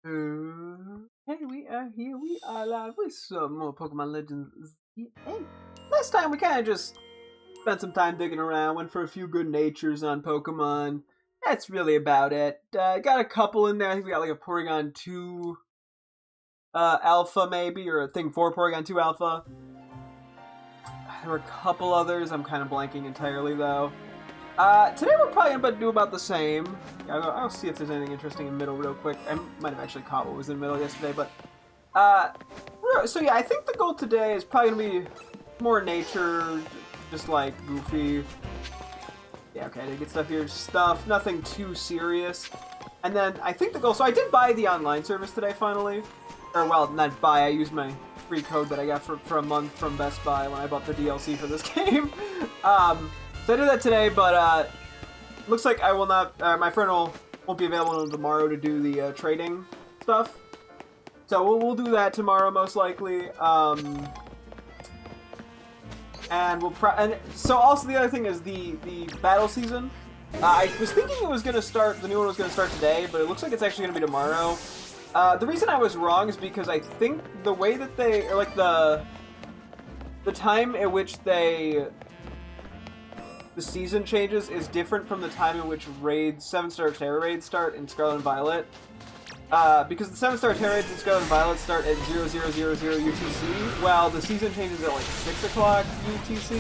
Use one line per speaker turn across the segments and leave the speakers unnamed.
Hey, we are here. We are live with some more Pokemon Legends. Hey, last time we kind of just spent some time digging around, went for a few good natures on Pokemon. That's really about it. Got a couple in there. I think we got like a Porygon 2 Alpha, maybe, or a thing for Porygon 2 Alpha. There were a couple others. I'm kind of blanking entirely, though. Today we're probably about to do about the same. I'll see if there's anything interesting in the middle real quick. I might have actually caught what was in the middle yesterday, but so yeah, I think the goal today is probably gonna be more nature, just like goofy. Yeah, okay, I did get stuff here, stuff, nothing too serious. And then I think the goal. So I did buy the online service today finally, or well, not buy. I used my free code that I got for a month from Best Buy when I bought the DLC for this game. So I did that today, but looks like I will not. My friend won't be available until tomorrow to do the trading stuff. So we'll do that tomorrow most likely. And so also the other thing is the battle season. I was thinking it was gonna start. The new one was gonna start today, but it looks like it's actually gonna be tomorrow. The reason I was wrong is because I think the way that they, or like the time at which the season changes is different from the time in which 7-star Terra raids start in Scarlet and Violet. Because the 7-star Terra raids in Scarlet and Violet start at 0000 UTC, while the season changes at like 6 o'clock UTC.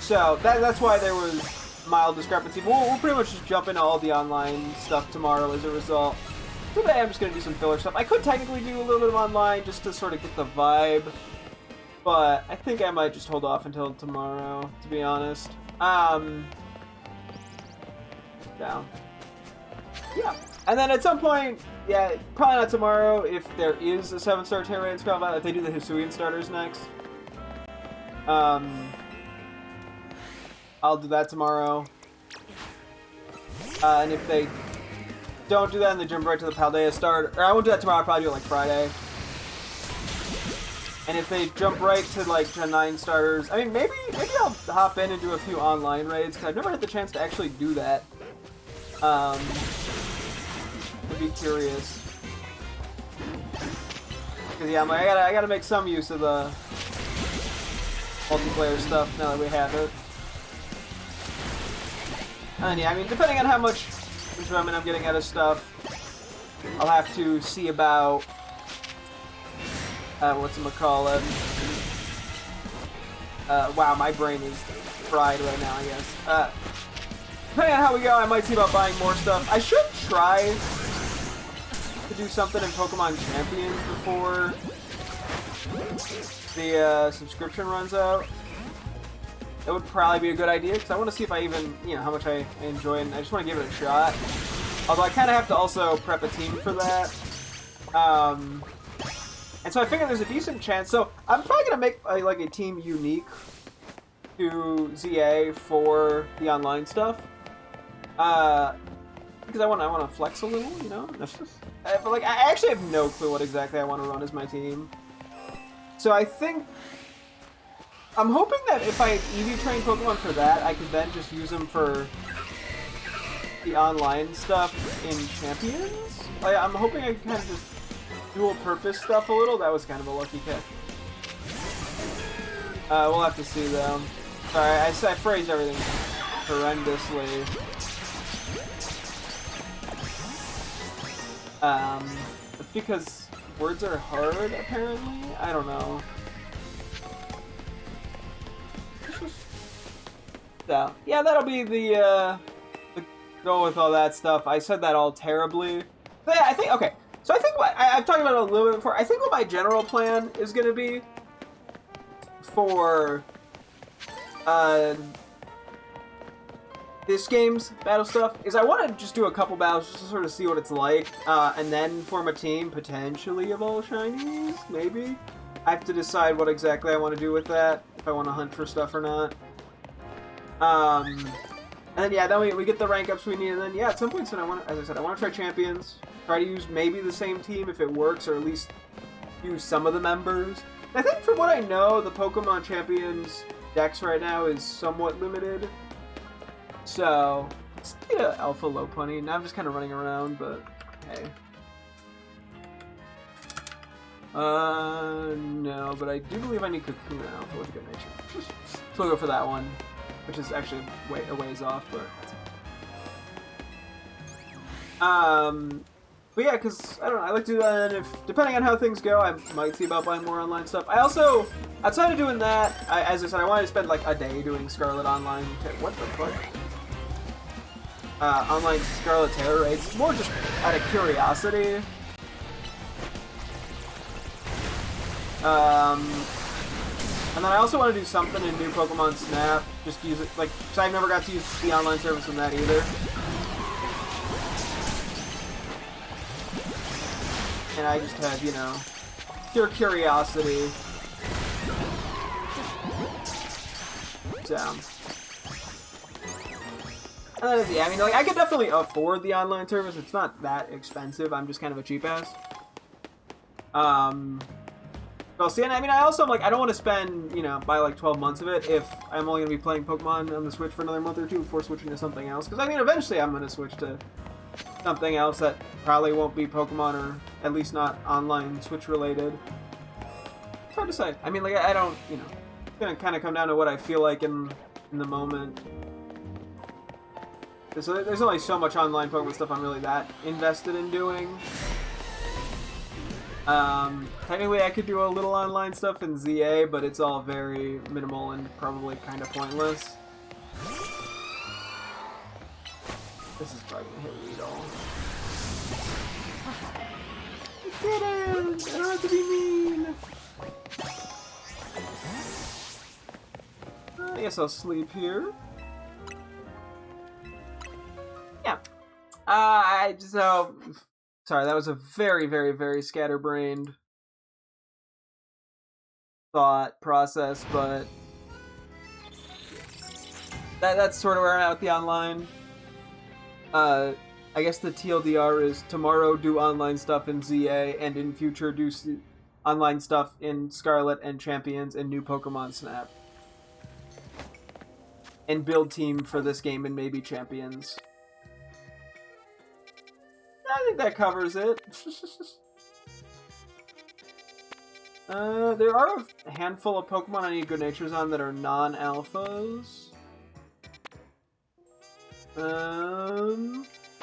So that's why there was mild discrepancy. We'll pretty much just jump into all the online stuff tomorrow as a result. Today I'm just going to do some filler stuff. I could technically do a little bit of online just to sort of get the vibe, but I think I might just hold off until tomorrow, to be honest. Down. Yeah. And then at some point, yeah, probably not tomorrow, if there is a 7-star Terra raid in Scarlet Violet, if they do the Hisuian starters next. I'll do that tomorrow. And if they don't do that and they jump right to the Paldea start, or I won't do that tomorrow, I'll probably do it like Friday. And if they jump right to like Gen 9 starters, I mean, maybe I'll hop in and do a few online raids, because I've never had the chance to actually do that. I'd be curious. Because yeah, I gotta make some use of the multiplayer stuff now that we have it. And yeah, I mean, depending on how much enjoyment I'm getting out of stuff, I'll have to see about whatchamacallit. Wow, my brain is fried right now, I guess. Depending on how we go, I might see about buying more stuff. I should try to do something in Pokemon Champions before the subscription runs out. That would probably be a good idea, because I want to see if I even, how much I enjoy it, and I just want to give it a shot. Although I kind of have to also prep a team for that. And so I figure there's a decent chance. So I'm probably going to make like a team unique to ZA for the online stuff. Because I want to flex a little, But like, I actually have no clue what exactly I want to run as my team. So I think I'm hoping that if I EV train Pokemon for that, I could then just use them for the online stuff in Champions. I'm hoping I can kind of just dual purpose stuff a little. That was kind of a lucky kick. We'll have to see though. Sorry, I phrased everything horrendously. It's because words are hard, apparently? I don't know. So, yeah, that'll be the go with all that stuff. I said that all terribly. But yeah, I think, okay. So I think I've talked about it a little bit before. I think what my general plan is going to be for this game's battle stuff is I want to just do a couple battles just to sort of see what it's like, and then form a team, potentially of all shinies, maybe. I have to decide what exactly I want to do with that, if I want to hunt for stuff or not. And then yeah, then we get the rank ups we need, and then yeah, at some point soon I want to, as I said, I want to try Champions, try to use maybe the same team if it works, or at least use some of the members. I think from what I know, the Pokemon Champions dex right now is somewhat limited. So, let's get an Alpha Lopunny. Now I'm just kind of running around, but hey. No, but I do believe I need Cocoon now for the good nature. So we'll go for that one, which is actually a ways off, but... But yeah, because, I don't know, I like to do that, and if, depending on how things go, I might see about buying more online stuff. I also, outside of doing that, as I said, I wanted to spend like a day doing Scarlet Online. What the fuck? Online Scarlet Terror raids, more just out of curiosity. And then I also want to do something in new Pokemon Snap, just use it, like, because I've never got to use the online service in that either. And I just have, you know, pure curiosity. So. Yeah, I mean, like, I could definitely afford the online service. It's not that expensive. I'm just kind of a cheap ass. Well, see, and I mean, I also am like, I don't want to spend, you know, buy like 12 months of it if I'm only going to be playing Pokemon on the Switch for another month or two before switching to something else. Because, I mean, eventually I'm going to switch to something else that probably won't be Pokemon, or at least not online Switch related. It's hard to say. I mean, like, I don't, you know, it's going to kind of come down to what I feel like in the moment. So there's only so much online Pokemon stuff I'm really that invested in doing. Technically I could do a little online stuff in ZA, but it's all very minimal and probably kind of pointless. This is probably gonna hit Weedle. I didn't! I don't have to be mean! I guess I'll sleep here. Yeah. Sorry, that was a very, very, very scatterbrained thought process, but that's sort of where I'm at with the online. I guess the TLDR is tomorrow do online stuff in ZA, and in future do online stuff in Scarlet and Champions and new Pokemon Snap. And build team for this game and maybe Champions. I think that covers it. There are a handful of Pokemon I need Good Natures on that are non-alphas.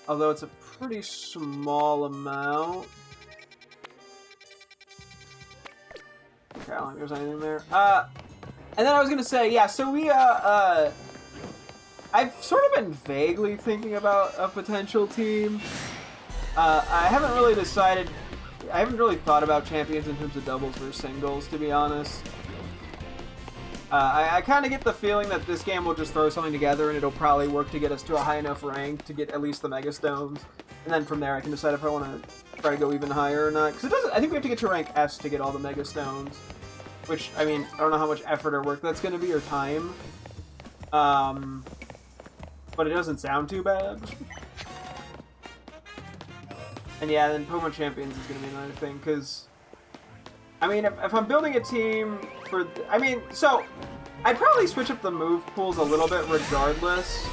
Although it's a pretty small amount. Okay, I don't think there's anything there. And then I was gonna say, yeah, so we, I've sort of been vaguely thinking about a potential team. I haven't really decided, I haven't really thought about champions in terms of doubles versus singles, to be honest. I kind of get the feeling that this game will just throw something together and it'll probably work to get us to a high enough rank to get at least the Mega Stones. And then from there I can decide if I want to try to go even higher or not. Because it doesn't, I think we have to get to rank S to get all the Mega Stones. Which, I mean, I don't know how much effort or work that's going to be, or time. But it doesn't sound too bad. And yeah, then Pokemon Champions is going to be another thing, because... I mean, if I'm building a team for... I mean, so... I'd probably switch up the move pools a little bit regardless.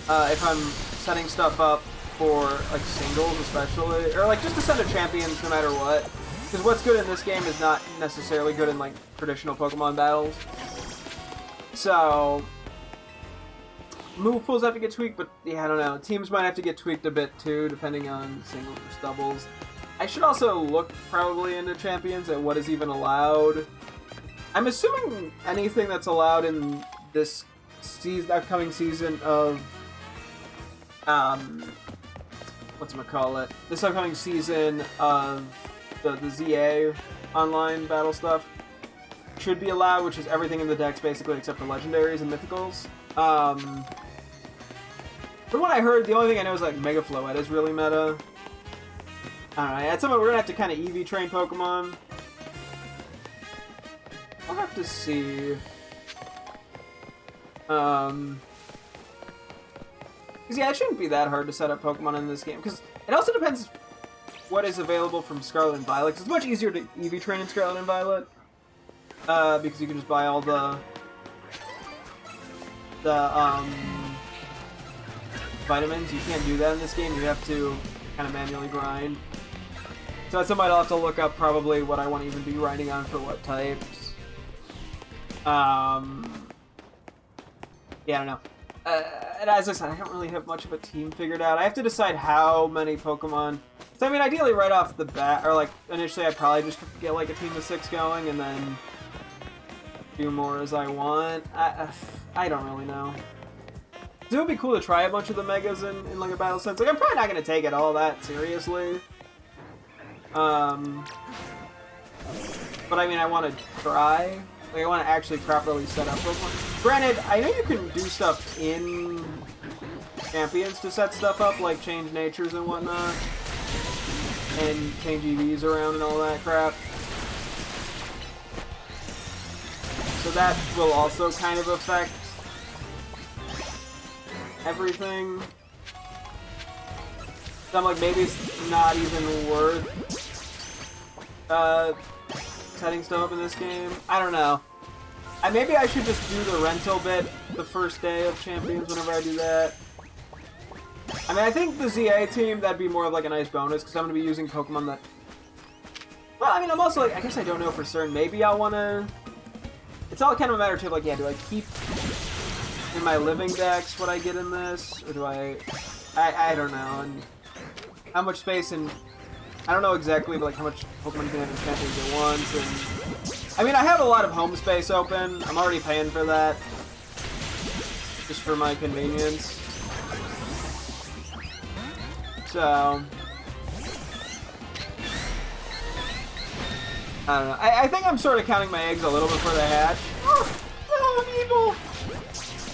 If I'm setting stuff up for, like, singles especially. Or, like, just to send a champions no matter what. Because what's good in this game is not necessarily good in, like, traditional Pokemon battles. So... move pools have to get tweaked, but yeah, I don't know. Teams might have to get tweaked a bit too, depending on singles or doubles. I should also look probably into champions at what is even allowed. I'm assuming anything that's allowed in this upcoming season of whatchamacallit, this upcoming season of the ZA online battle stuff should be allowed, which is everything in the decks basically except for legendaries and mythicals. From what I heard, the only thing I know is like Mega Floette is really meta. I don't know, at some point we're gonna have to kind of EV train Pokemon. I'll have to see. Because yeah, it shouldn't be that hard to set up Pokemon in this game. Because it also depends what is available from Scarlet and Violet. 'Cause it's much easier to EV train in Scarlet and Violet. Because you can just buy all the vitamins. You can't do that in this game. You have to kind of manually grind. So that's something I'll have to look up probably what I want to even be grinding on for what types. Yeah, I don't know. And as I said, I don't really have much of a team figured out. I have to decide how many Pokemon. So I mean, ideally right off the bat, or like initially I'd probably just get like a team of 6 going and then do more as I want. I don't really know. It would be cool to try a bunch of the Megas in like a battle sense. Like I'm probably not going to take it all that seriously. But I mean, I want to try. Like, I want to actually properly set up Pokemon. Granted, I know you can do stuff in Champions to set stuff up, like change natures and whatnot. And change EVs around and all that crap. So that will also kind of affect everything. So I'm like, maybe it's not even worth setting stuff up in this game. I don't know. Maybe I should just do the rental bit the first day of Champions whenever I do that. I mean, I think the ZA team, that'd be more of like a nice bonus, because I'm going to be using Pokemon that... Well, I mean, I'm also like, I guess I don't know for certain. Maybe I'll want to... It's all kind of a matter of like, yeah, do I keep in my living dex what I get in this? Or do I don't know. And how much space and... I don't know exactly, but like how much Pokemon you can have in Champions at once. And I mean, I have a lot of home space open. I'm already paying for that. Just for my convenience. So... I don't know. I think I'm sort of counting my eggs a little before they hatch. Oh, I'm evil!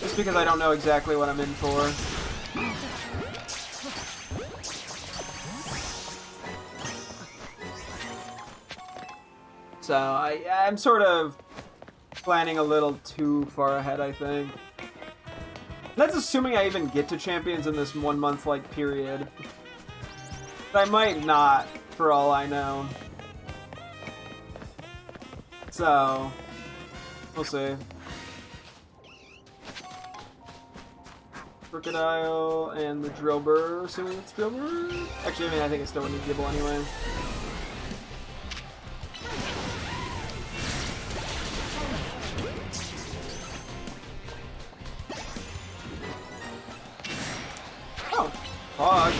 Just because I don't know exactly what I'm in for. So I'm sort of planning a little too far ahead, I think. That's assuming I even get to Champions in this 1 month like period. But I might not, for all I know. So, we'll see. Crocodile and the Drillbur, assuming it's Drillbur? Actually, I mean, I think it's still a new Gibble anyway. Oh, fog.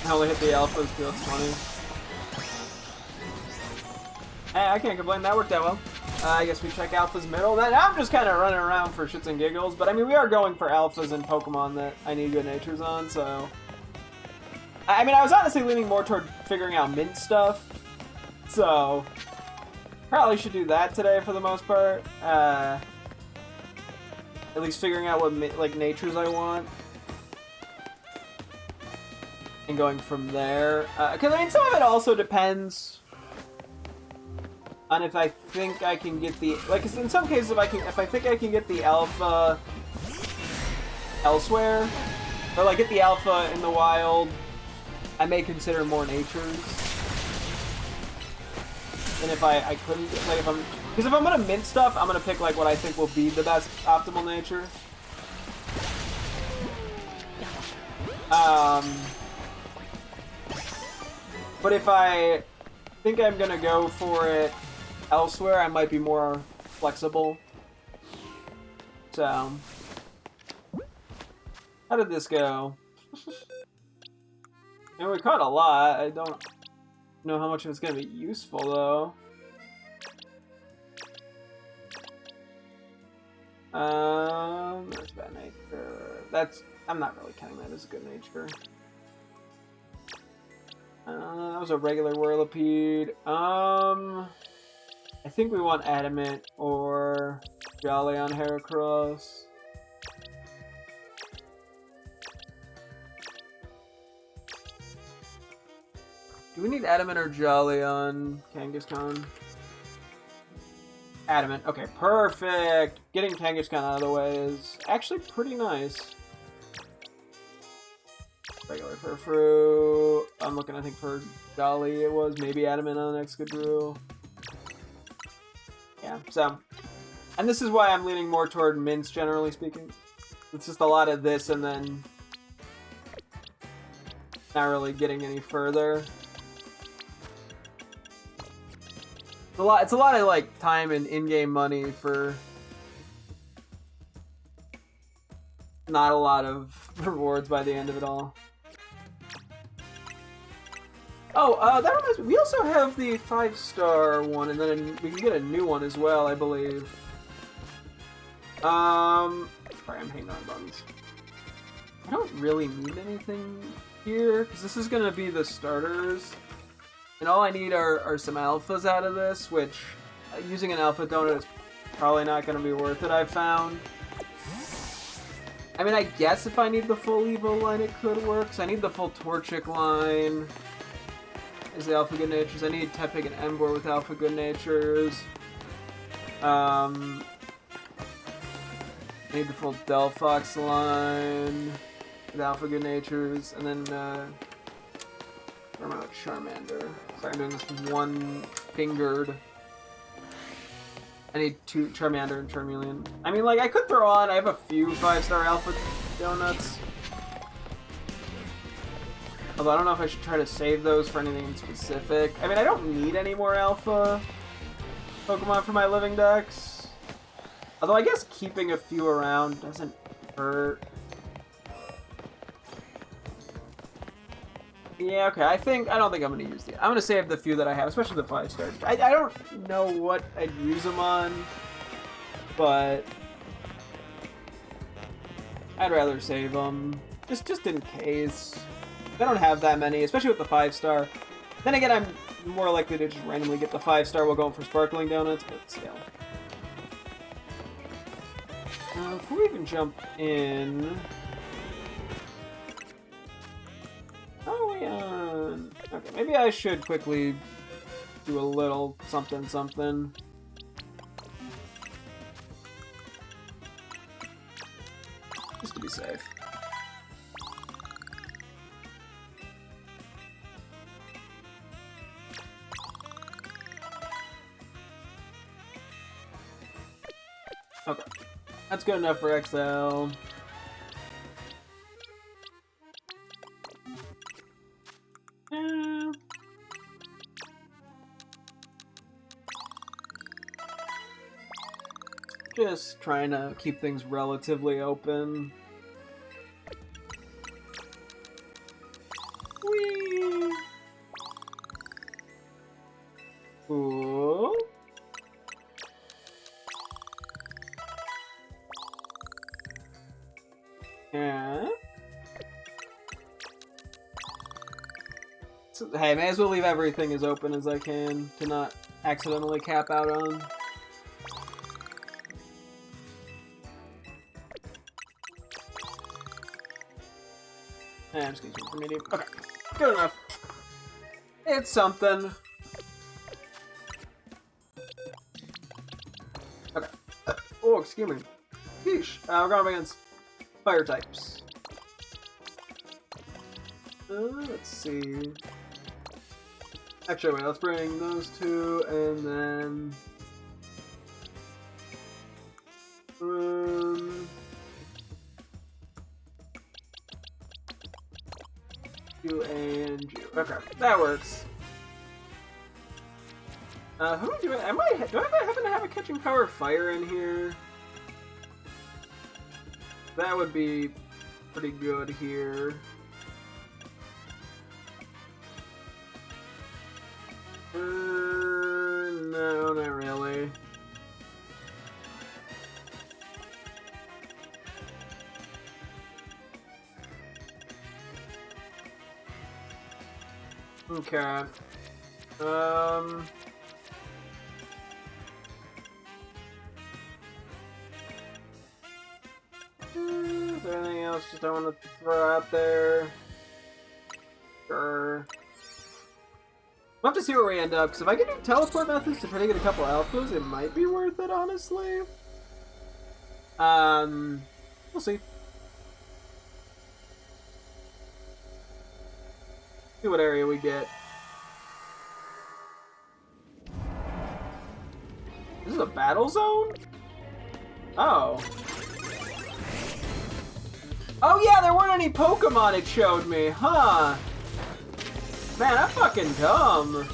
I only hit the alphas, too, that's funny. Hey, I can't complain, that worked out well. I guess we check alphas middle. Then I'm just kind of running around for shits and giggles, but I mean, we are going for alphas and Pokemon that I need good natures on, so... I mean, I was honestly leaning more toward figuring out mint stuff, so... Probably should do that today for the most part. At least figuring out what, like, natures I want. And going from there. Because, I mean, some of it also depends on if I think I can get the... Like, in some cases, if I think I can get the alpha elsewhere, or, like, get the alpha in the wild, I may consider more natures. And if I couldn't... Like, if I'm... Because if I'm going to mint stuff, I'm going to pick, like, what I think will be the best optimal nature. But if I think I'm gonna go for it elsewhere, I might be more flexible. So, how did this go? And we caught a lot. I don't know how much of it's gonna be useful though. There's bad nature. I'm not really counting that as a good nature. That was a regular Whirlipede. I think we want Adamant or Jolly on Heracross. Do we need Adamant or Jolly on Kangaskhan? Adamant. Okay, perfect. Getting Kangaskhan out of the way is actually pretty nice. Regular Furfrou. I'm looking, I think, for Jolly it was. Maybe Adamant on the next Excadrill. Yeah, so. And this is why I'm leaning more toward mints, generally speaking. It's just a lot of this and then not really getting any further. It's a lot of like time and in-game money for not a lot of rewards by the end of it all. Oh, that reminds me. We also have the 5-star one, and then we can get a new one as well, I believe. Sorry, I'm hanging on buttons. I don't really need anything here, because this is going to be the starters. And all I need are some alphas out of this, which using an alpha donut is probably not going to be worth it, I've found. I mean, I guess if I need the full Evo line, it could work, because I need the full Torchic line. Is the Alpha Good Natures. I need Tepig and Emboar with Alpha Good Natures. I need the full Delphox line with Alpha Good Natures, and then Charmander. Sorry, I'm doing this one-fingered. I need 2 Charmander and Charmeleon. I mean, like, I could throw on. I have a few 5-star Alpha donuts. Although I don't know if I should try to save those for anything specific. I mean, I don't need any more Alpha Pokemon for my living decks. Although I guess keeping a few around doesn't hurt. Yeah, okay. I don't think I'm going to use the... I'm going to save the few that I have, especially the 5-star. I don't know what I'd use them on, but I'd rather save them. Just in case. I don't have that many, especially with the 5-star. Then again, I'm more likely to just randomly get the 5-star while going for Sparkling Donuts, but still. Before we even jump in... How are we on? Okay, maybe I should quickly do a little something. Just to be safe. Okay, that's good enough for XL. Just trying to keep things relatively open. Whee! Cool. Yeah. So, hey, may as well leave everything as open as I can to not accidentally cap out on. I'm just gonna keep it for medium. Okay, good enough. It's something. Okay. Oh, excuse me. Sheesh. We're going up against fire types. Let's see. Actually, wait, let's bring those two, and then... Q and G. Okay, that works. Who am I doing? Do I happen to have a catching power fire in here? That would be pretty good here. No, not really. Okay. Is there anything else just I want to throw out there? Sure. We'll have to see where we end up, because if I can do teleport methods to try to get a couple alphas, it might be worth it, honestly. We'll see. See what area we get. This is a battle zone? Oh. Oh yeah, there weren't any Pokemon it showed me, huh? Man, I'm fucking dumb.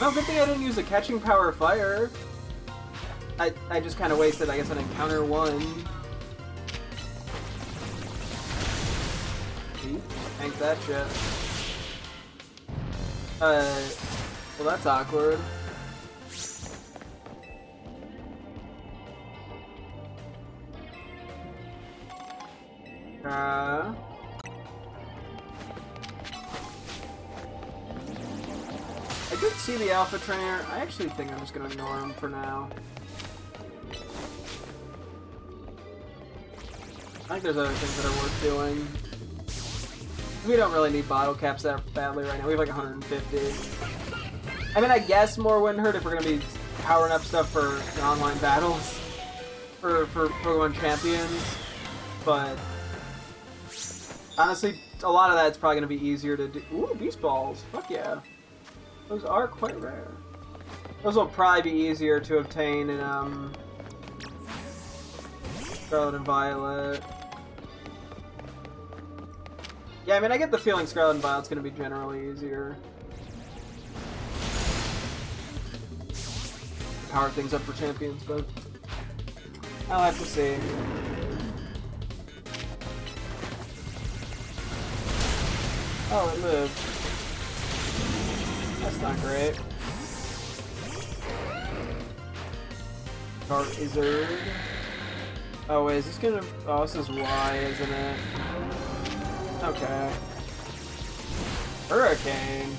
Oh, good thing I didn't use the catching power fire. I just kind of wasted, I guess, an encounter 1. Tank that shit. Well, that's awkward. I did see the Alpha Trainer. I actually think I'm just gonna ignore him for now. I think there's other things that are worth doing. We don't really need bottle caps that badly right now. We have like 150. I mean, I guess more wouldn't hurt if we're gonna be powering up stuff for the online battles for Pokemon Champions, but honestly, a lot of that's probably gonna be easier to do. Ooh, Beast Balls! Fuck yeah, those are quite rare. Those will probably be easier to obtain in Scarlet and Violet. Yeah, I mean, I get the feeling Scarlet and Violet's gonna be generally easier. Power things up for champions, but I'll have to see. Oh, it moved. That's not great. Charizard. Oh wait, is this gonna... Oh, this is Y, isn't it? Okay. Hurricane.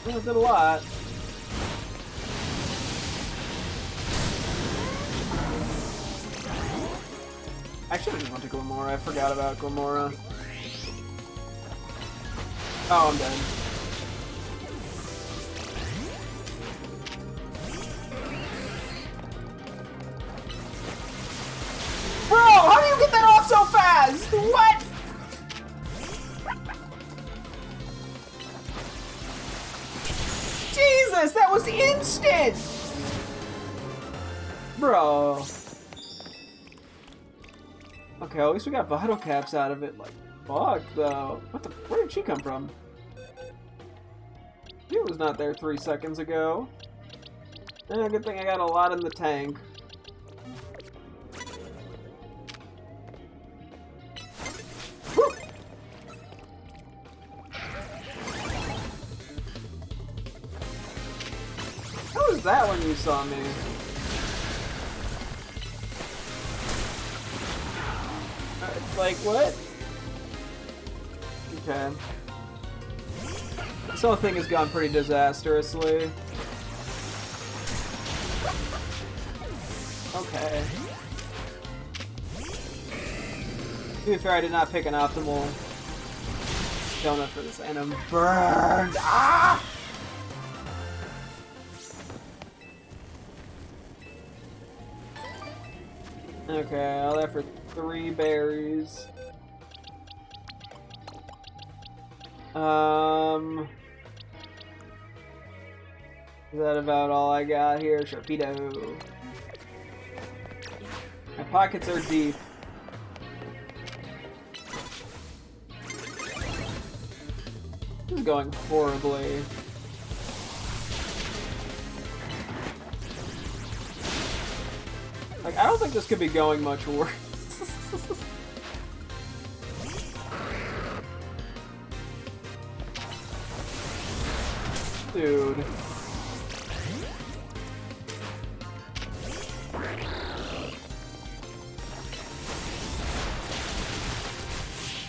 Yeah, it did a lot. I should have just went to Glamora. I forgot about Glamora. Oh, I'm dead. Bro, how do you get that off so fast? What? Jesus, that was instant! Bro. Okay, at least we got bottle caps out of it. Like, fuck, though. What the? Where did she come from? She was not there 3 seconds ago. Yeah, good thing I got a lot in the tank. Woo! How was that when you saw me? Like, what? Okay. This whole thing has gone pretty disastrously. Okay. To be fair, I did not pick an optimal donut for this, and I'm burned! Ah! Okay, all that for 3 berries. Is that about all I got here? Sharpedo. My pockets are deep. This is going horribly. Like, I don't think this could be going much worse. Dude.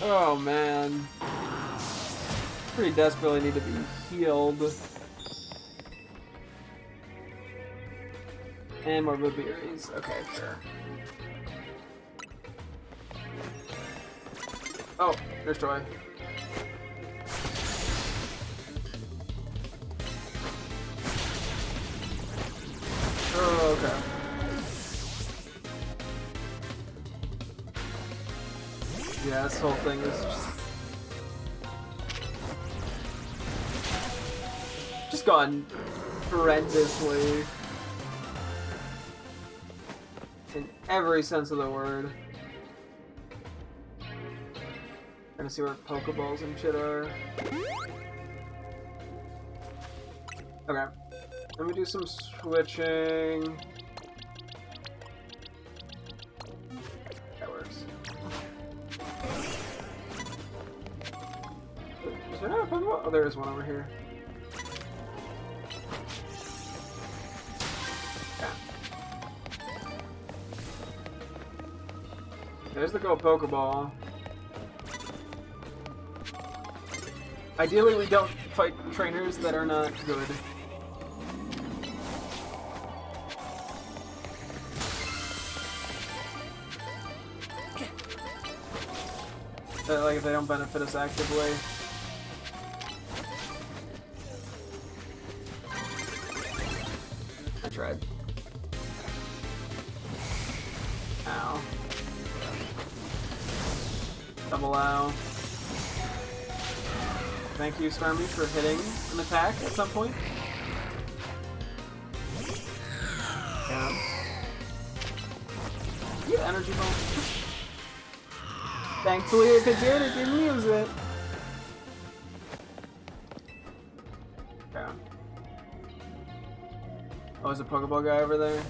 Oh man. Pretty desperately need to be healed. And more blueberries. Okay, sure. Oh, there's Joy. Oh, okay. Yeah, this whole thing is just gone horrendously. In every sense of the word. Trying to see where Pokeballs and shit are. Okay. Let me do some switching. That works. Is there not a Pokeball? Oh, there is one over here. Yeah. There's the Go Pokeball. Ideally, we don't fight trainers that are not good. Like if they don't benefit us actively. I tried. Ow. Double ow. Thank you, Starmie, for hitting an attack at some point. Yeah. You energy ball. Thankfully, if it did, it didn't use it. Yeah. Oh, there's a Pokeball guy over there.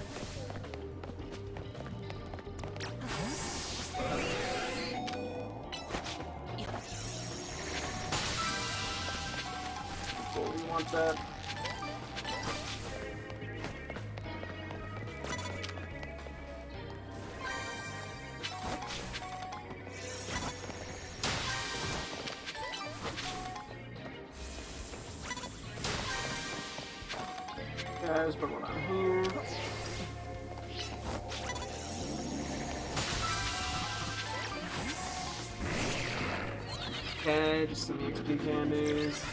Cool, we want that. Guys, put one on here. Okay, just some XP candies.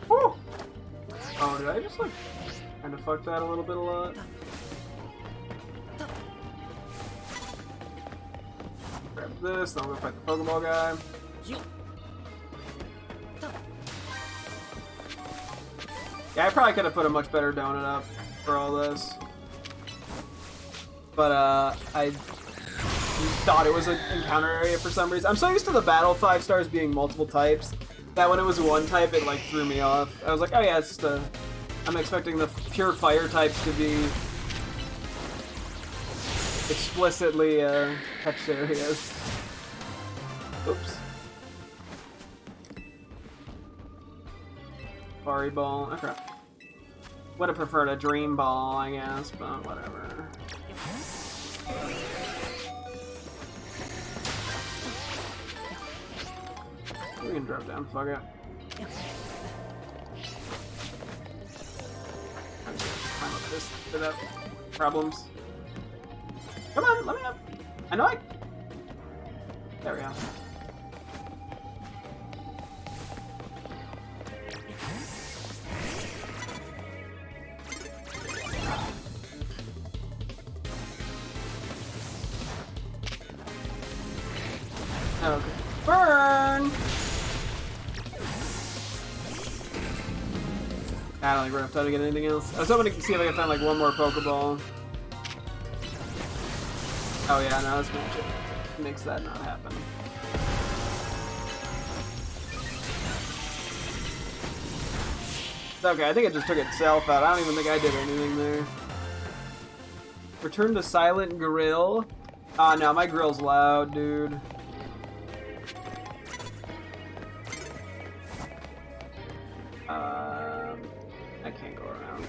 Woo! Oh, did I just like kind of fuck that a little bit a lot? Grab this, then I'll go fight the Pokeball guy. Yeah, I probably could have put a much better donut up for all this. But, I thought it was an encounter area for some reason. I'm so used to the battle 5 stars being multiple types that when it was one type, it, like, threw me off. I was like, oh yeah, it's just a... I'm expecting the pure fire types to be explicitly, touched areas. Oops. Fairy Ball. Okay. Would have preferred a Dream Ball, I guess, but whatever. We can drop down, fuck it. I'm just gonna climb up this without problems. Come on, let me up. I know I... There we go. Okay. Burn! I don't think we're gonna try to get anything else. I was hoping to see if I could find like one more Pokeball. Oh yeah, no, this matchup makes that not happen. Okay, I think it just took itself out. I don't even think I did anything there. Return to Silent Grill. Ah, no, my grill's loud, dude. I can't go around.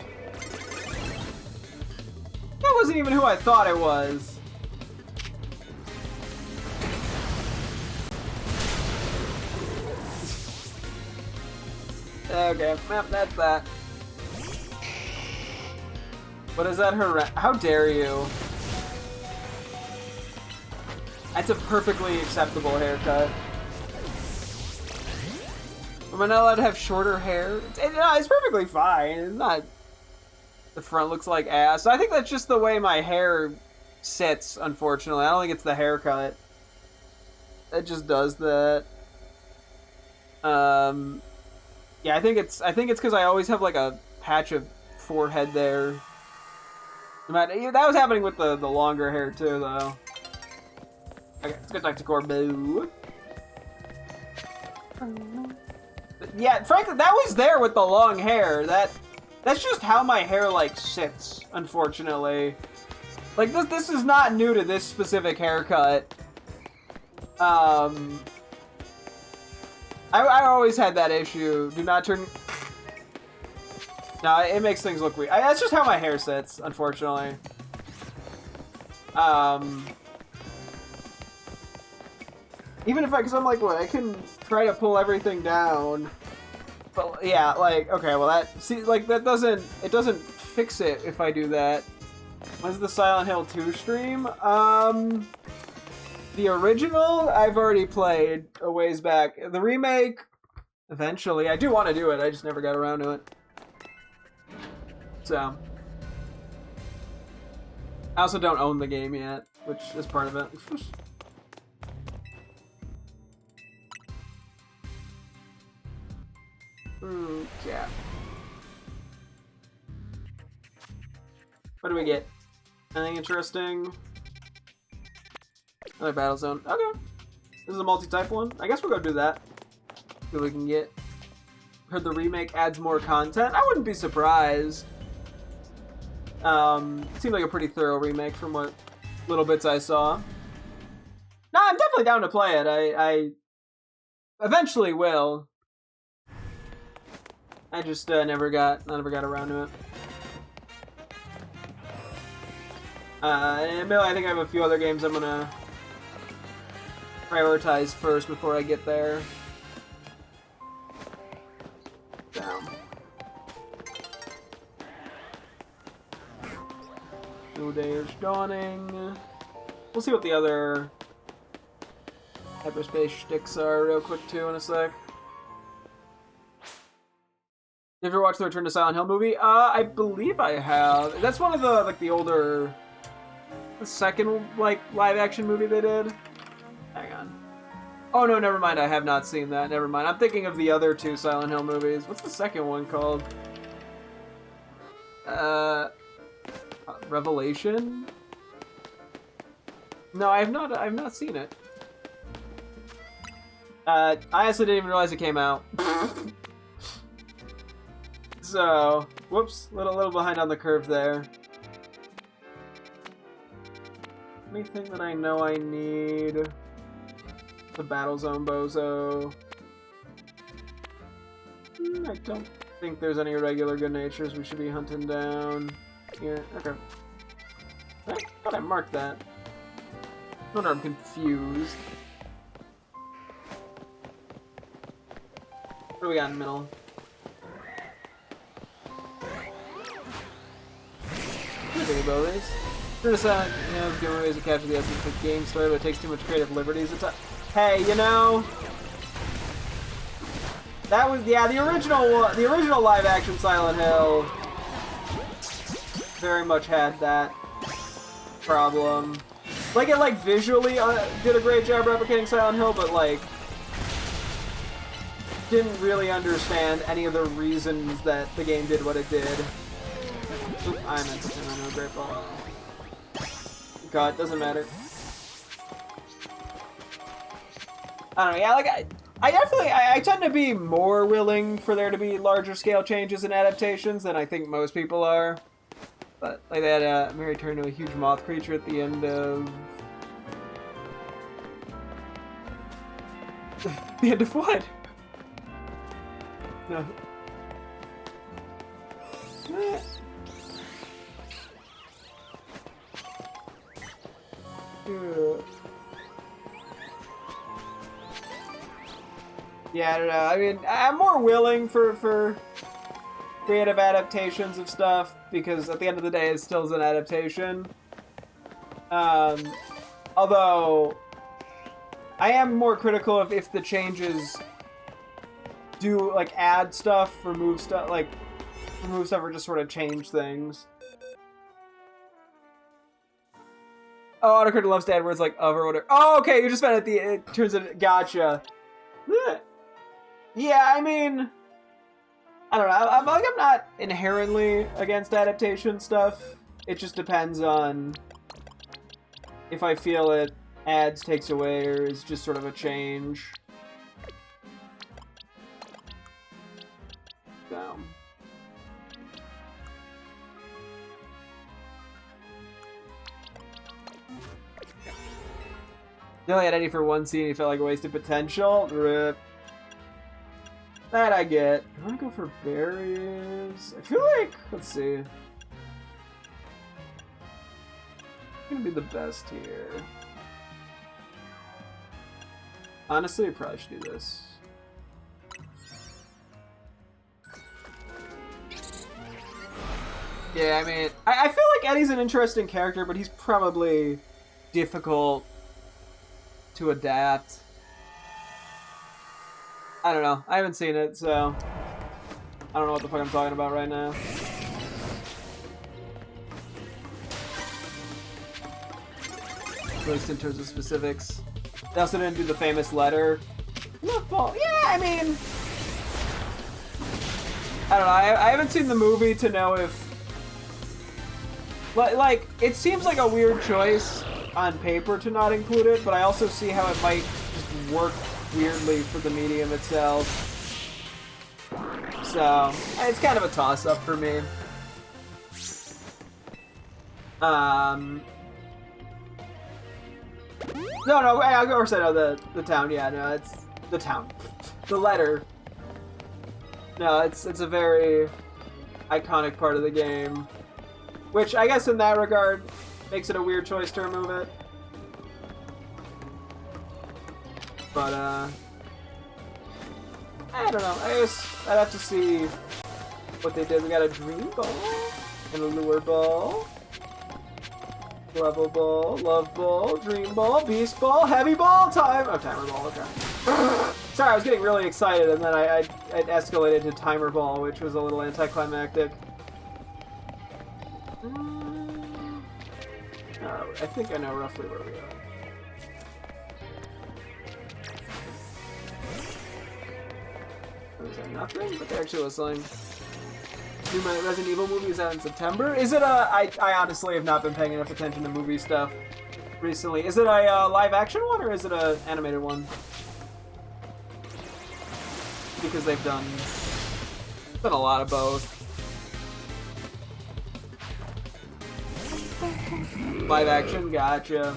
That wasn't even who I thought it was. Okay, yep, that's that. What is that? How dare you? That's a perfectly acceptable haircut. Am I not allowed to have shorter hair? It's perfectly fine. It's not... The front looks like ass. I think that's just the way my hair sits, unfortunately. I don't think it's the haircut. It just does that. Yeah, I think it's because I always have like a patch of forehead there. That was happening with the longer hair too, though. Okay, let's get back to Corbu. Yeah, frankly, that was there with the long hair. That's just how my hair, like, sits, unfortunately. Like, this is not new to this specific haircut. I always had that issue. Do not turn... No, it makes things look weird. That's just how my hair sits, unfortunately. Even if because I'm like, what, I can try to pull everything down. But yeah, like, okay, well it doesn't fix it if I do that. When's the Silent Hill 2 stream? The original, I've already played a ways back. The remake, eventually. I do want to do it, I just never got around to it. So. I also don't own the game yet, which is part of it. Yeah. What do we get? Anything interesting? Another battle zone. Okay. This is a multi-type one. I guess we'll go do that. See what we can get. Heard the remake adds more content. I wouldn't be surprised. Seemed like a pretty thorough remake from what little bits I saw. No, I'm definitely down to play it. I eventually will. I just never got around to it. I think I have a few other games I'm gonna prioritize first before I get there. Down. New day is dawning. We'll see what the other hyperspace shticks are real quick too in a sec. Have you ever watched the Return to Silent Hill movie? I believe I have. That's one of the the older, the second live action movie they did. Hang on. Oh no, never mind. I have not seen that. Never mind. I'm thinking of the other two Silent Hill movies. What's the second one called? Revelation? No, I have not seen it. I honestly didn't even realize it came out. So, whoops, little behind on the curve there. Anything that I know I need? The Battle Zone Bozo. I don't think there's any regular good natures we should be hunting down here. Okay. I thought I marked that. No wonder I'm confused. What do we got in the middle? Good abilities. There's giving ways to capture the essence of the game story, but it takes too much creative liberties. Hey, you know, that was the original live action Silent Hill very much had that problem. Like it visually did a great job replicating Silent Hill, but like didn't really understand any of the reasons that the game did what it did. Oop, I meant to turn on a great ball. God, doesn't matter. I don't know, yeah, like I tend to be more willing for there to be larger scale changes and adaptations than I think most people are. But like that Mary turned into a huge moth creature at the end of the end of what? No. Yeah, I don't know. I mean, I'm more willing for creative adaptations of stuff because at the end of the day, it still is an adaptation. Although I am more critical of if the changes do like add stuff, remove stuff, or just sort of change things. Oh, Autocritic loves to add words like of or whatever. Oh, okay, you just found it turns it. Gotcha. Yeah, I mean, I don't know. I'm not inherently against adaptation stuff. It just depends on if I feel it adds, takes away, or is just sort of a change. So. You only had Eddie for one scene and he felt like a wasted potential. Rip. That I get. I want to go for berries. I feel like, let's see. Gonna be the best here. Honestly, I probably should do this. Yeah, I mean, I feel like Eddie's an interesting character, but he's probably difficult to adapt. I don't know. I haven't seen it, so I don't know what the fuck I'm talking about right now. At least in terms of specifics. They also didn't do the famous letter. Love ball. Yeah, I mean, I don't know. I haven't seen the movie to know if, like, it seems like a weird choice on paper to not include it, but I also see how it might just work weirdly for the medium itself. So, it's kind of a toss-up for me. No, of course I know the town. Yeah, no, it's the town. The letter. No, it's a very iconic part of the game, which I guess in that regard makes it a weird choice to remove it. But I don't know. I guess I'd have to see what they did. We got a dream ball and a lure ball. Level ball, love ball, dream ball, beast ball, heavy ball, time! Oh, timer ball, okay. Sorry, I was getting really excited and then I escalated to timer ball, which was a little anticlimactic. I think I know roughly where we are. Was that nothing? But they actually was something. New Resident Evil movie is out in September. Is it a... I honestly have not been paying enough attention to movie stuff recently. Is it a live action one or is it an animated one? Because they've done a lot of both. Live action? Gotcha.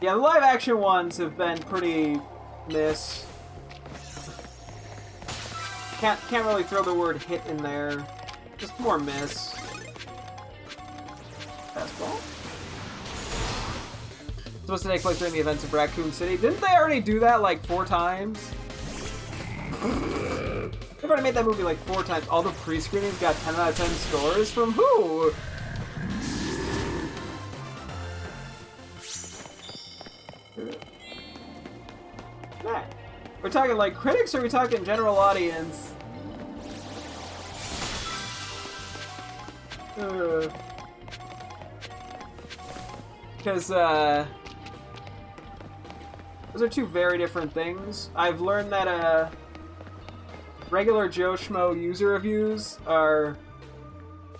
Yeah, the live action ones have been pretty miss. Can't really throw the word hit in there. Just more miss. Fastball. Supposed to take place during the events of Raccoon City. Didn't they already do that like 4 times? They've already made that movie like 4 times. All the pre-screenings got 10 out of 10 scores from who? We're talking like critics or are we talking general audience? Because those are 2 very different things. I've learned that regular Joe Schmo user reviews are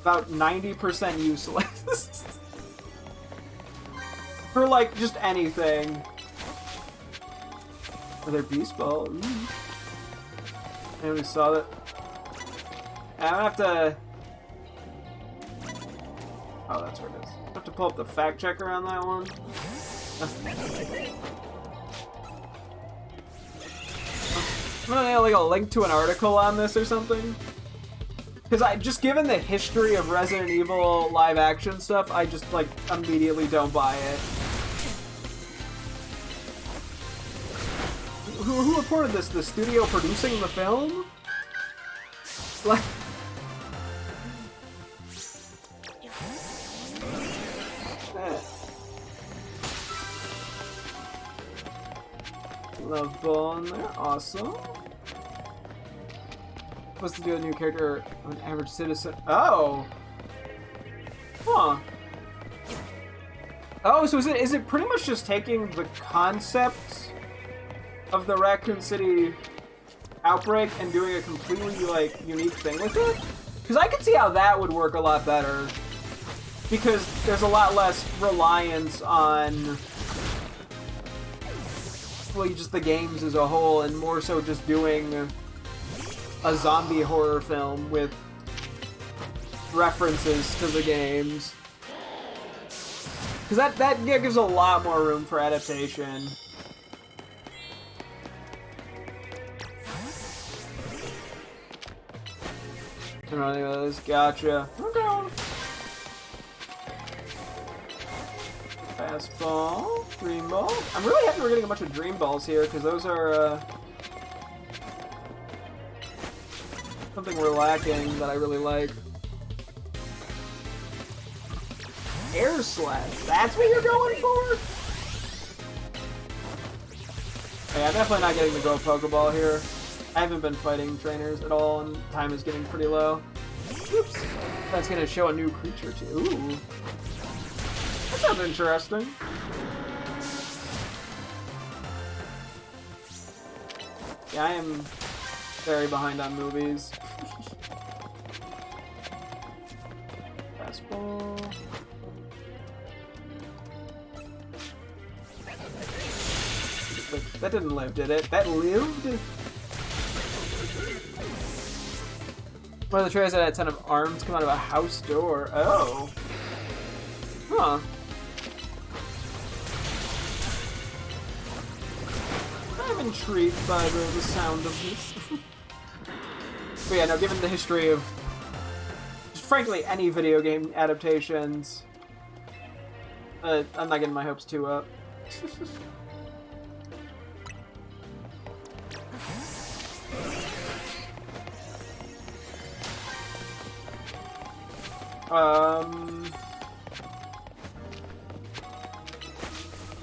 about 90% useless. For like just anything. Another beast ball. Ooh. And we saw that. I'm gonna have to. Oh, that's where it is. I have to pull up the fact checker on that one. I'm gonna have like a link to an article on this or something. Because just given the history of Resident Evil live action stuff, I just like immediately don't buy it. Who reported this? The studio producing the film? Like... Love ball in there, awesome. Supposed to do a new character of an average citizen. Oh! Huh. Oh, so is it pretty much just taking the concept of the Raccoon City Outbreak and doing a completely, like, unique thing with it. Because I could see how that would work a lot better. Because there's a lot less reliance on, well, just the games as a whole, and more so just doing a zombie horror film with references to the games. Because that gives a lot more room for adaptation. I don't know any of those. Gotcha. Okay. Fastball. Dream ball. I'm really happy we're getting a bunch of dream balls here, because those are something we're lacking that I really like. Air slash. That's what you're going for? Okay, I'm definitely not getting the Go Pokeball here. I haven't been fighting trainers at all, and time is getting pretty low. Oops. That's gonna show a new creature too. Ooh. That sounds interesting. Yeah, I am very behind on movies. Fastball. That didn't live, did it? That lived? One of the trailers that had a ton of arms come out of a house door. Oh. Huh. I'm intrigued by the sound of this. But yeah, no, given the history of just frankly any video game adaptations, I'm not getting my hopes too up.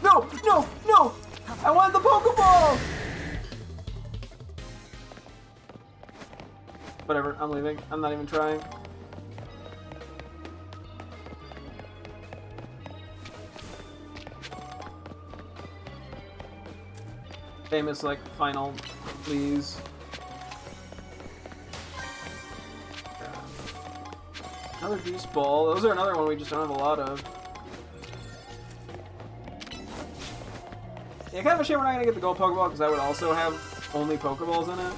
No! No! No! I want the Pokeball! Whatever, I'm leaving. I'm not even trying. Famous, like, final, please. Another Beast Ball. Those are another one we just don't have a lot of. Yeah, kind of a shame we're not gonna get the Gold Pokeball, because that would also have only Pokeballs in it.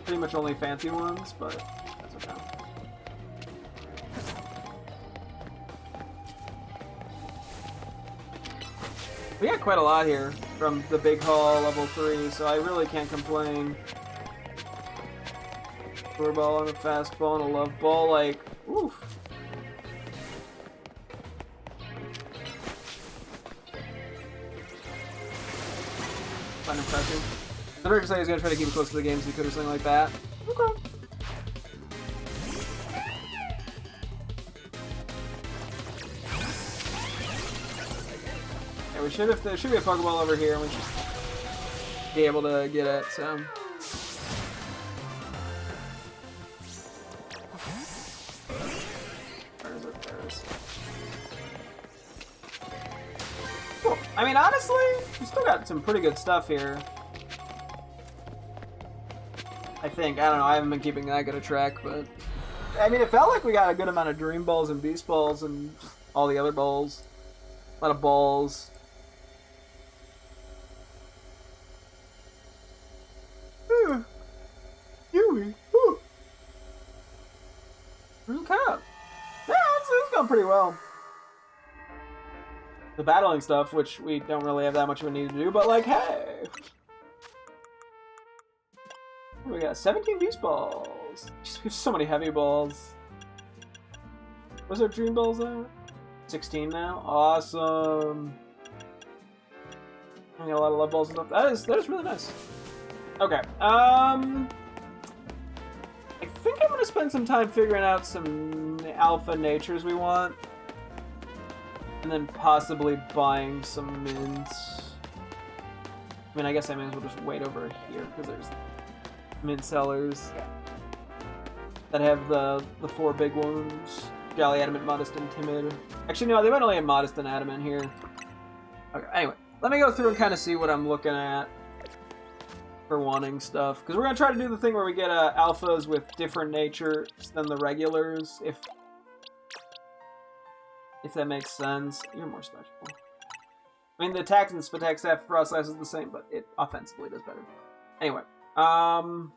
Pretty much only fancy ones, but that's okay. We got quite a lot here from the Big Haul level 3, so I really can't complain. Ball and a fastball and a love ball, like, oof. Quite impressive. I'm very excited he's gonna try to keep it close to the games he could or something like that. Okay. Yeah, we should have. There should be a Pokeball over here, and we should be able to get it. So. Cool. I mean, honestly, we still got some pretty good stuff here. I think. I don't know. I haven't been keeping that good a track, but I mean, it felt like we got a good amount of Dream Balls and Beast Balls and just all the other balls. A lot of balls. Yui. Okay. Yeah, it's going pretty well. The battling stuff, which we don't really have that much of a need to do, but like, hey! We got 17 Beast Balls. Just, we have so many heavy balls. Was there Dream Balls at? 16 now? Awesome. I got a lot of Love Balls and stuff. That is really nice. Okay, I think I'm gonna spend some time figuring out some alpha natures we want. And then possibly buying some mints. I mean, I guess I may as well just wait over here, because there's mint sellers that have the 4 big ones. Jolly, Adamant, Modest, and Timid. Actually, no, they might only have Modest and Adamant here. Okay, anyway. Let me go through and kind of see what I'm looking at. for wanting stuff. Because we're going to try to do the thing where we get alphas with different natures than the regulars, if that makes sense. You're more special. I mean, the attack and attack stat for us is the same, but it offensively does better. Anyway, I'm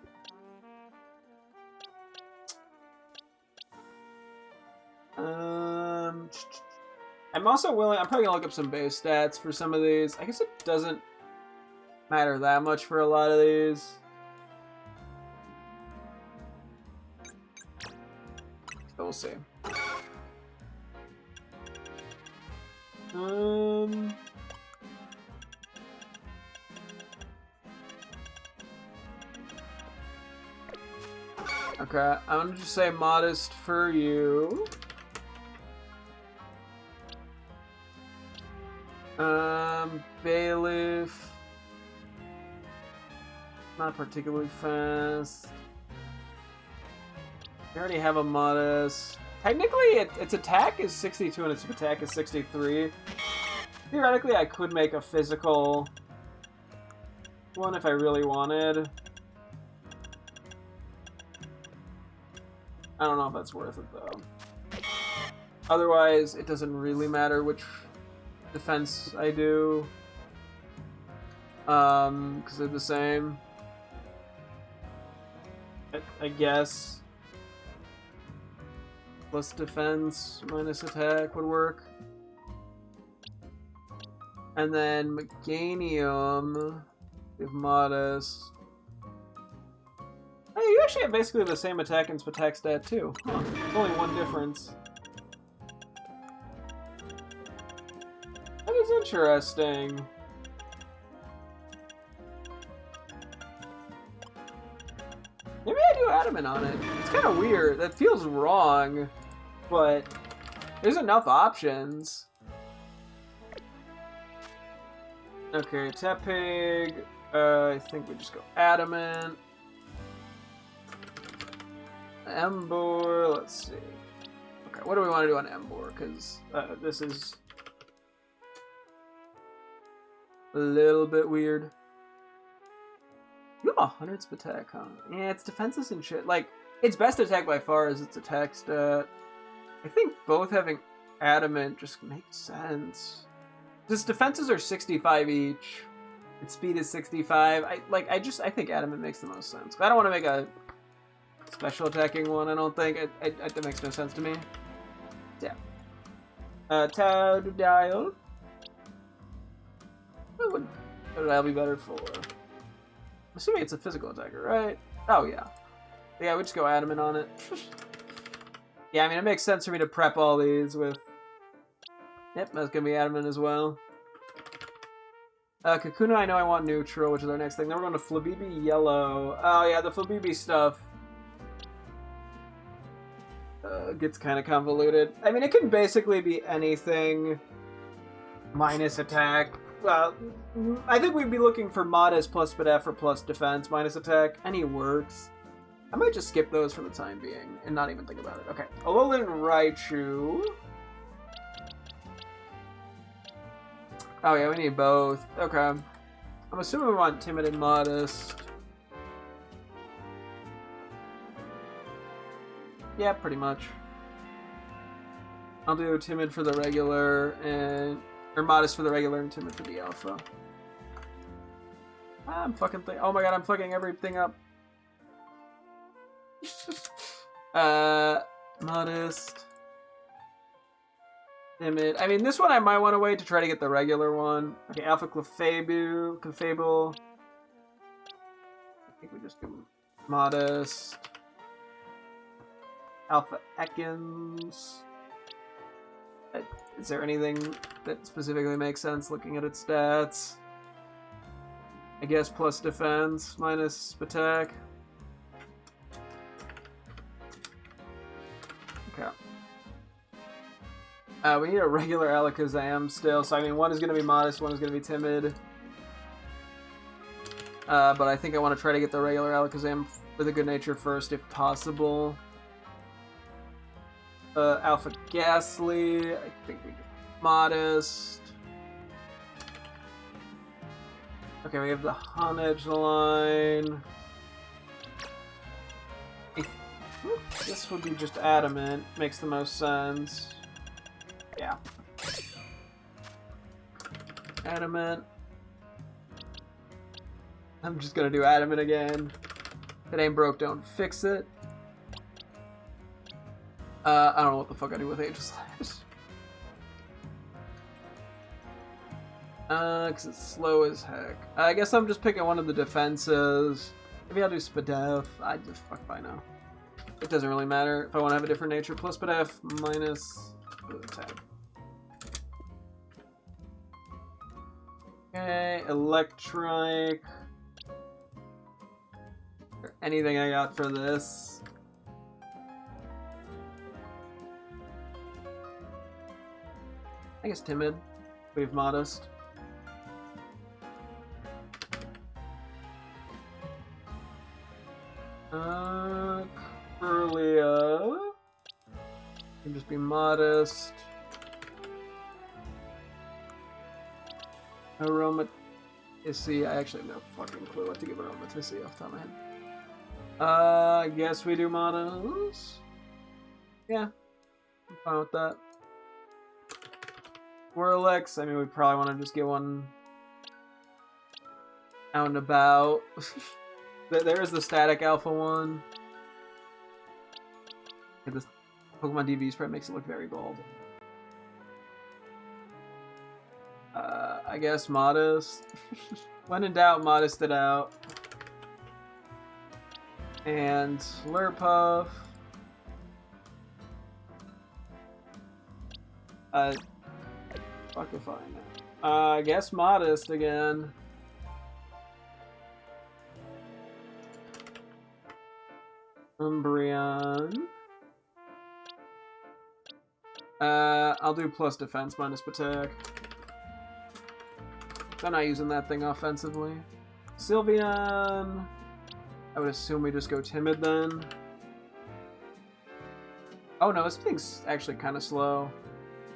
also willing. I'm probably gonna look up some base stats for some of these. I guess it doesn't matter that much for a lot of these. So we'll see. Okay, I'm gonna just say modest for you. Bailiff. Not particularly fast. We already have a modest. Technically, its attack is 62 and its attack is 63. Theoretically, I could make a physical one if I really wanted. I don't know if that's worth it, though. Otherwise, it doesn't really matter which defense I do. Because they're the same. I guess. Plus defense minus attack would work. And then Meganium with modest. Hey, you actually have basically the same attack and attack stat too. Huh. There's only one difference. That is interesting. Maybe I do adamant on it. It's kind of weird. That feels wrong, but there's enough options. Okay, Tepig. I think we just go adamant. Ember. Let's see. Okay, what do we want to do on Ember? Because this is a little bit weird. You have 100 attack, huh? Yeah, its defenses and shit. Like, its best attack by far is its attack stat. I think both having adamant just makes sense. Its defenses are 65 each. Its speed is 65. I think adamant makes the most sense. I don't want to make a special attacking one, I don't think. That makes no sense to me. Yeah. Taudial. What would Taudial be better for? I'm assuming it's a physical attacker, right? Oh, yeah. Yeah, we just go adamant on it. Yeah, I mean, it makes sense for me to prep all these with... Yep, that's gonna be adamant as well. Kakuna, I know I want neutral, which is our next thing. Then we're going to Flabibi yellow. Oh, yeah, the Flabibi stuff gets kind of convoluted. I mean, it can basically be anything minus attack. Well, I think we'd be looking for modest plus F or plus defense minus attack. Any works. I might just skip those for the time being and not even think about it. Okay. Alolan Raichu. Oh yeah, we need both. Okay. I'm assuming we want timid and modest. Yeah, pretty much. I'll do timid for the regular and... Or modest for the regular and timid for the alpha. I'm fucking oh my god, I'm fucking everything up. Modest. Timid. I mean, this one I might want to wait to try to get the regular one. Okay, Alpha Clefable. I think we just do modest. Alpha Ekans. Is there anything that specifically makes sense looking at its stats? I guess plus defense, minus attack. Okay. We need a regular Alakazam still, so I mean, one is going to be modest, one is going to be timid. But I think I want to try to get the regular Alakazam with a good nature first, if possible. Alpha Ghastly, I think we get modest. Okay, we have the Hun Edge line. This would be just adamant. Makes the most sense. Yeah. Adamant. I'm just gonna do adamant again. If it ain't broke, don't fix it. I don't know what the fuck I do with Aegis Slash. Because it's slow as heck. I guess I'm just picking one of the defenses. Maybe I'll do Spadef. I just fuck by now. It doesn't really matter if I want to have a different nature. Plus Spadef minus attack. Okay, Electrike. Anything I got for this? I guess Timid. We have Modest. Curlia. Can just be Modest. Aromaticity. I actually have no fucking clue what to give Aromaticity off the top of my head. I guess we do Modest. Yeah. I'm fine with that. Whirlix. I mean, we probably want to just get one out and about. There is the static alpha one. This Pokemon DB spread makes it look very bold. I guess Modest. When in doubt, Modest it out. And Slurpuff. Fuck if I know. I guess Modest again. Umbreon. I'll do plus defense minus attack. I'm not using that thing offensively. Sylveon. I would assume we just go Timid then. Oh no, this thing's actually kind of slow.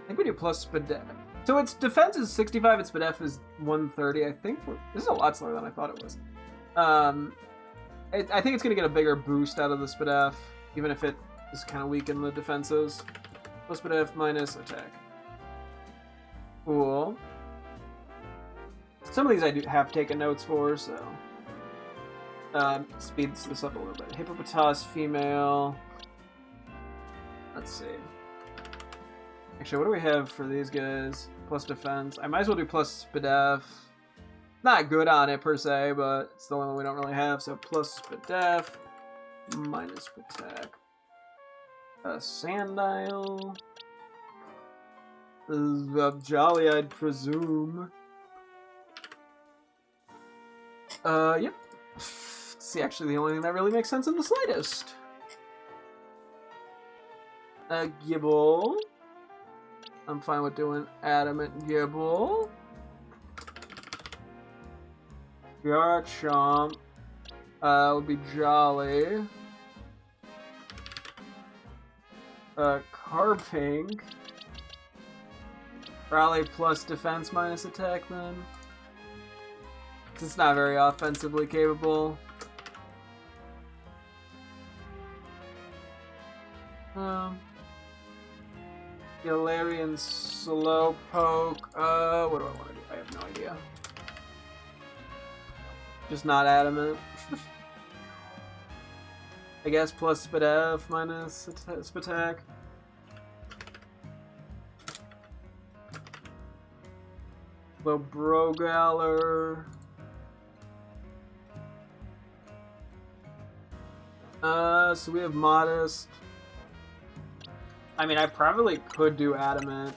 I think we do plus Spadef. So its defense is 65, its Spadef is 130. I think this is a lot slower than I thought it was. I think it's going to get a bigger boost out of the Spadef, even if it is kind of weak in the defenses. Plus Spadef minus attack. Cool. Some of these I do have taken notes for, so speeds this up a little bit. Hippopotas female. Let's see. Actually, what do we have for these guys? Plus defense. I might as well do plus Spadef. Not good on it per se, but it's the only one we don't really have. So plus Spadef minus attack. Sandile. Jolly, I'd presume. Yep. See, actually, the only thing that really makes sense in the slightest. Gibble. I'm fine with doing Adamant Gibble. Garchomp. Would be Jolly. Carpink. Probably plus defense minus attack then. It's not very offensively capable. Galarian Slowpoke. What do I want to do? I have no idea. Just not adamant. I guess plus Spadef minus Spatak. Brogaler. So we have Modest. I mean, I probably could do Adamant.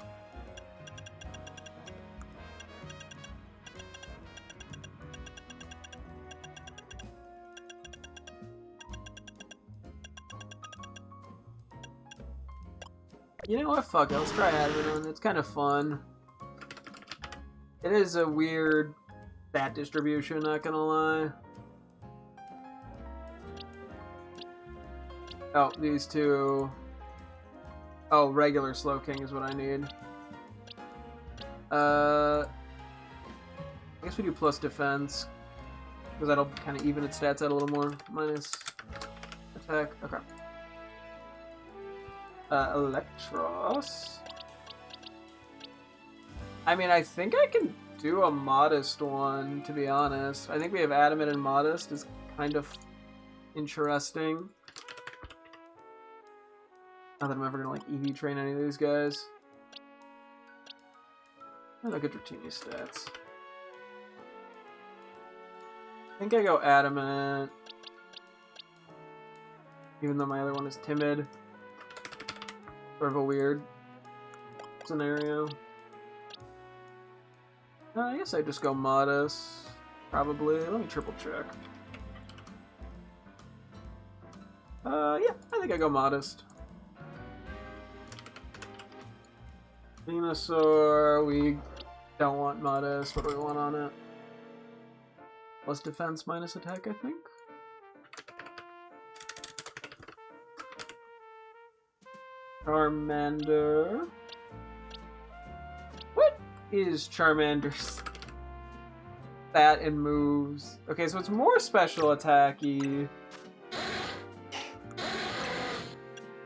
You know what? Fuck it. Let's try Adamant. It's kind of fun. It is a weird stat distribution, not gonna lie. Oh, these two. Oh, regular Slowking is what I need. I guess we do plus defense. Because that'll kind of even its stats out a little more. Minus attack. Okay. Electros. I mean, I think I can do a modest one, to be honest. I think we have adamant and modest is kind of interesting. Not that I'm ever gonna like EV train any of these guys. I look at Dratini stats. I think I go adamant. Even though my other one is timid. Sort of a weird scenario. I guess I just go modest. Probably. Let me triple check. Yeah, I think I go modest. Venusaur, we don't want modest. What do we want on it? Plus defense, minus attack, I think. Charmander. What is Charmander's stat and moves? Okay, so it's more special attacky.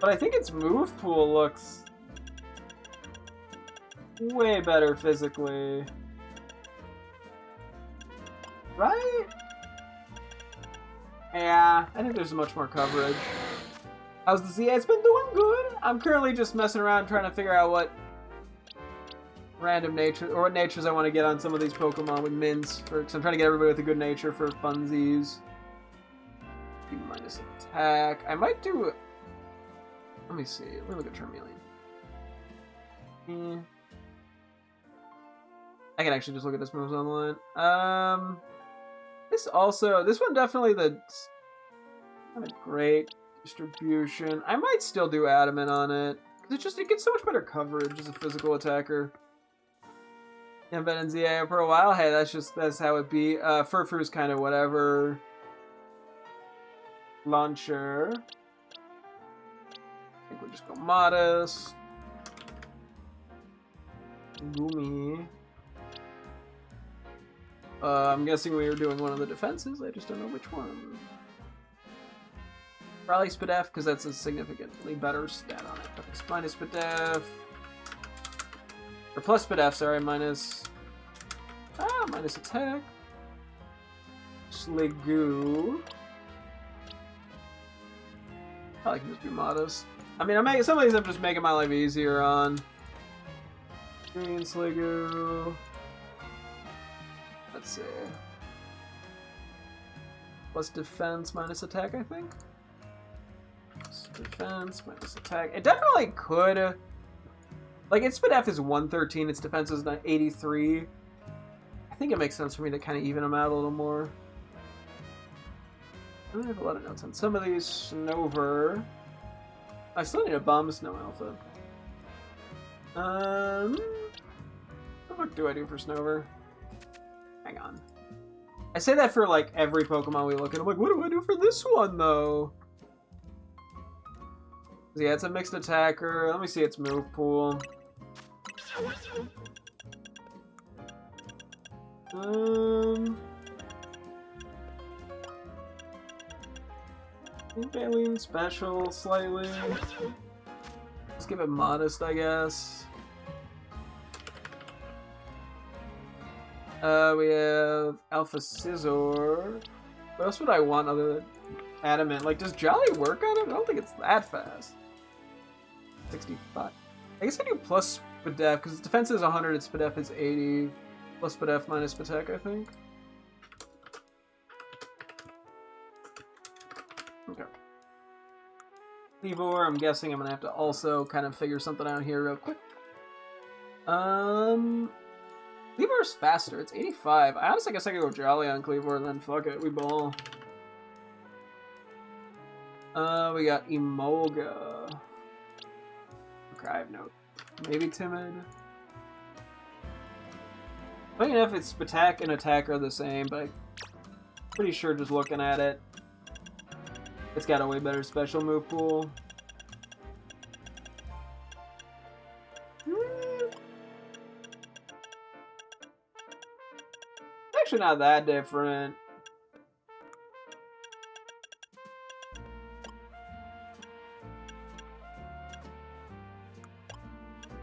But I think its move pool looks way better physically. Right? Yeah, I think there's much more coverage. How's the ZA? It's been doing good. I'm currently just messing around trying to figure out what random nature or what natures I want to get on some of these Pokemon with mints. Because I'm trying to get everybody with a good nature for funsies. Minus attack. I might do. Let me see. Let me look at Charmeleon. I can actually just look at this moves online. This one definitely the not a great distribution. I might still do adamant on it because it gets so much better coverage as a physical attacker. I've been in ZA for a while. Hey, that's how it be. Furfru's kind of whatever. Launcher. I think we'll just go modest. Gumi. I'm guessing we were doing one of the defenses. I just don't know which one. Probably Spadef, because that's a significantly better stat on it. Okay, minus Spadef. Or plus Spadef, sorry, minus attack. Sliggoo. Probably can just be modest. I mean, some of these I'm just making my life easier on. Green Sliggoo. Let's see. Plus defense, minus attack, I think. Plus defense, minus attack. It definitely could. Like, its Spadef is 113, its defense is 83. I think it makes sense for me to kind of even them out a little more. I don't have a lot of notes on some of these. Snover. I still need a Bomb Snow Alpha. What the fuck do I do for Snover? Hang on. I say that for like every Pokemon we look at. I'm like, what do I do for this one though? Yeah, it's a mixed attacker. Let me see its move pool. I think I lean special slightly. Let's give it modest, I guess. We have Alpha Scizor. What else would I want other than Adamant? Like, does Jolly work on it? I don't think it's that fast. 65. I guess I do plus Spadef, because its defense is 100, its Spadef is 80. Plus Spadef minus Spatek, I think. Okay. Cleavor, I'm guessing I'm going to have to also kind of figure something out here real quick. Cleavor's faster. It's 85. I honestly guess I could go Jolly on Cleavor and then fuck it. We ball. We got Emolga. Okay, I have no... Maybe Timid. Funny enough, its Spatak and Attack are the same, but I'm pretty sure just looking at it, it's got a way better special move pool. actually not that different.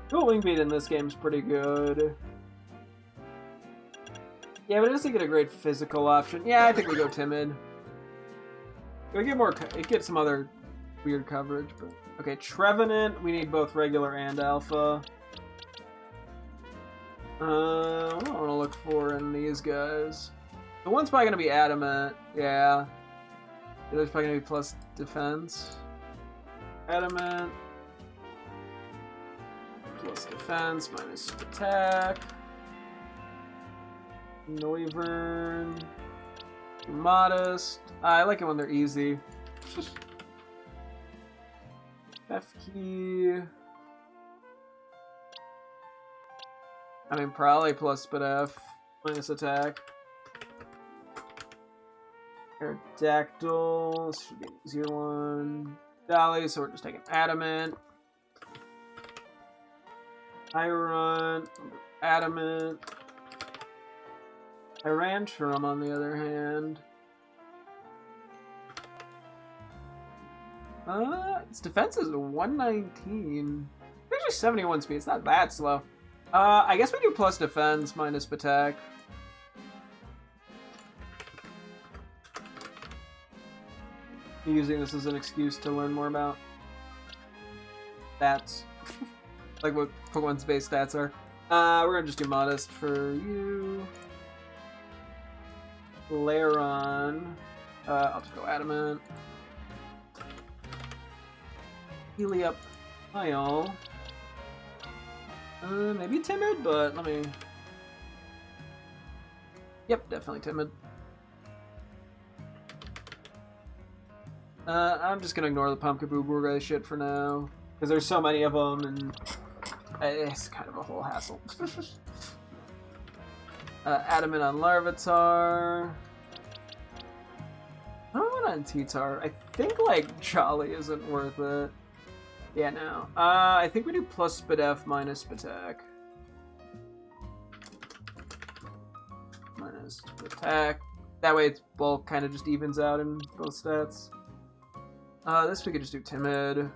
Dual Wing Beat in this game is pretty good. Yeah, but it doesn't get a great physical option. Yeah, I think we go Timid. We get more. It gets some other weird coverage, but okay. Trevenant. We need both regular and alpha. What do I want to look for in these guys? The one's probably gonna be Adamant. Yeah. The other's probably gonna be plus defense. Adamant. Plus defense, minus attack. Noivern. Modest. I like it when they're easy. F key. I mean, probably plus spit F. Minus attack. Aerodactyl. This should be an easier one. Dolly, so we're just taking Adamant. Iron. Adamant. Tyrantrum, on the other hand. Its defense is 119. Actually 71 speed. It's not that slow. I guess we do plus defense minus attack. Using this as an excuse to learn more about stats. Like what Pokemon's base stats are. We're gonna just do modest for you. Lairon. I'll just go Adamant. Heliup. Isle. Maybe Timid, but let me... Yep, definitely Timid. I'm just gonna ignore the Pumpkaboo Bourget shit for now. Because there's so many of them, and it's kind of a whole hassle. Adamant on Larvitar. I don't want on T-Tar. I think, like, Jolly isn't worth it. Yeah, no. I think we do plus Spit F minus Attack. Minus Attack. That way it's bulk kind of just evens out in both stats. This we could just do Timid.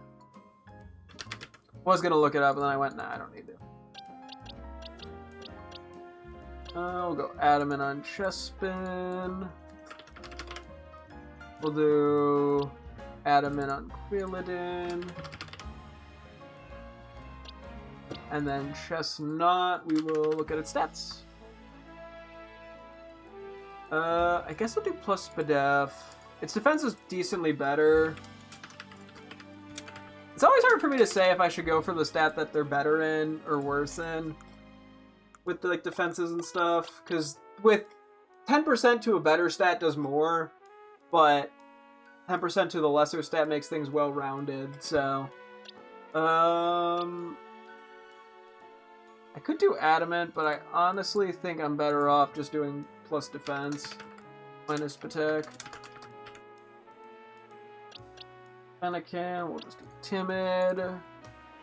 Was gonna look it up, and then I went, nah, I don't need to. We'll go Adamant on Chespin. We'll do Adamant on Quilladin. And then Chestnut, we will look at its stats. I guess we'll do plus Spadef. Its defense is decently better. It's always hard for me to say if I should go for the stat that they're better in or worse in. With the, like, defenses and stuff. Because with 10% to a better stat does more. But 10% to the lesser stat makes things well-rounded. So, I could do Adamant, but I honestly think I'm better off just doing plus defense, minus attack. Fennekin, we'll just do Timid.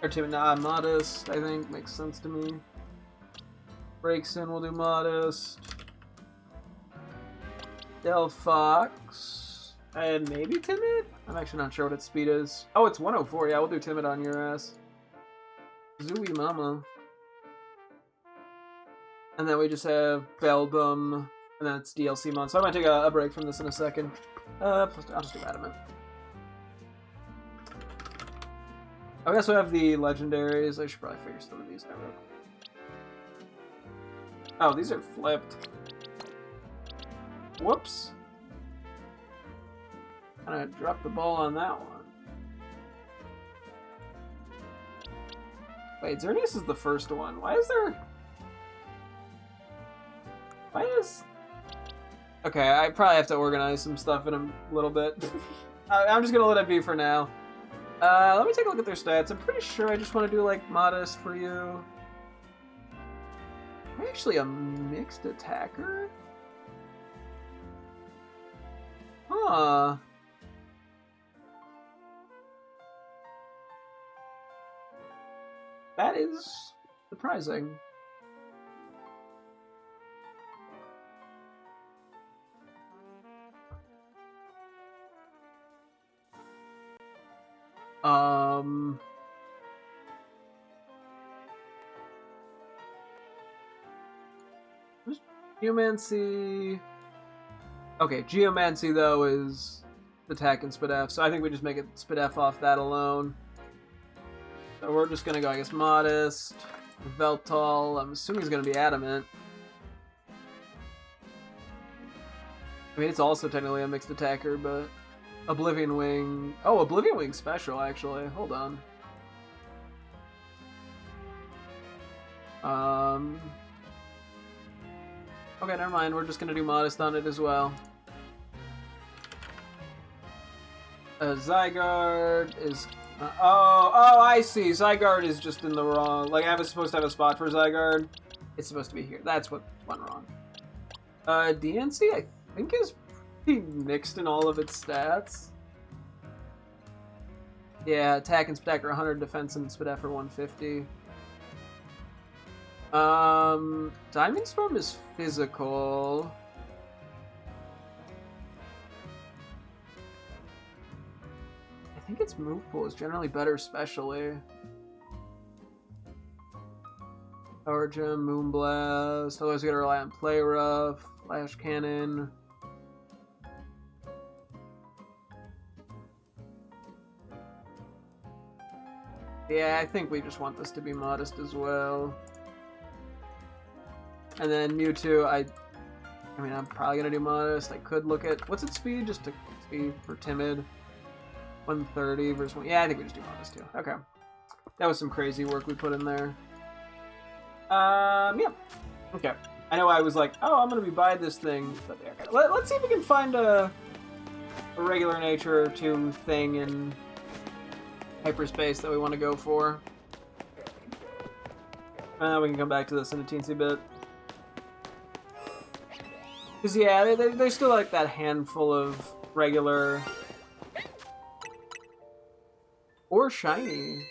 Or Timid, nah, Modest, I think, makes sense to me. Breakson, we'll do Modest. Delphox. And maybe Timid? I'm actually not sure what its speed is. Oh, it's 104. Yeah, we'll do Timid on your ass. Zooey Mama. And then we just have Beldum. And then it's DLC month. So I'm going to take a break from this in a second. I'll just do Adamant. I guess we have the legendaries. I should probably figure some of these out real quick. Oh, these are flipped. Whoops. I dropped the ball on that one. Wait, Xerneas is the first one. Why is there... Why is... Okay, I probably have to organize some stuff in a little bit. I'm just gonna let it be for now. Let me take a look at their stats. I'm pretty sure I just want to do, like, Modest for you. I'm actually a mixed attacker? Huh. That is surprising. Geomancy. Okay, Geomancy though is attack and Spidef, so I think we just make it Spidef off that alone. So we're just gonna go, I guess, Modest, Veltal. I'm assuming he's gonna be Adamant. I mean, it's also technically a mixed attacker, but Oblivion Wing. Oh, Oblivion Wing special actually. Hold on. Okay, never mind. We're just gonna do Modest on it as well. Zygarde is... oh, I see. Zygarde is just in the wrong... Like, I was supposed to have a spot for Zygarde. It's supposed to be here. That's what went wrong. DNC, I think, is pretty mixed in all of its stats. Yeah, attack and Spidef are 100, defense and Spidef are 150. Diamond Storm is physical. I think its move pool is generally better specially. Power Gem, Moonblast, otherwise we gotta rely on Play Rough, Flash Cannon. Yeah, I think we just want this to be Modest as well. And then Mewtwo, I mean, I'm probably gonna do Modest. I could look at, what's its speed? Just to speed for Timid. 130 versus 1. Yeah, I think we just do Modest too. Okay. That was some crazy work we put in there. Yeah. Okay. I know I was like, oh, I'm gonna be buying this thing, but yeah, okay. Let's see if we can find a regular nature 2 thing in hyperspace that we want to go for. We can come back to this in a teensy bit. Because, yeah, there's still like that handful of regular or shiny.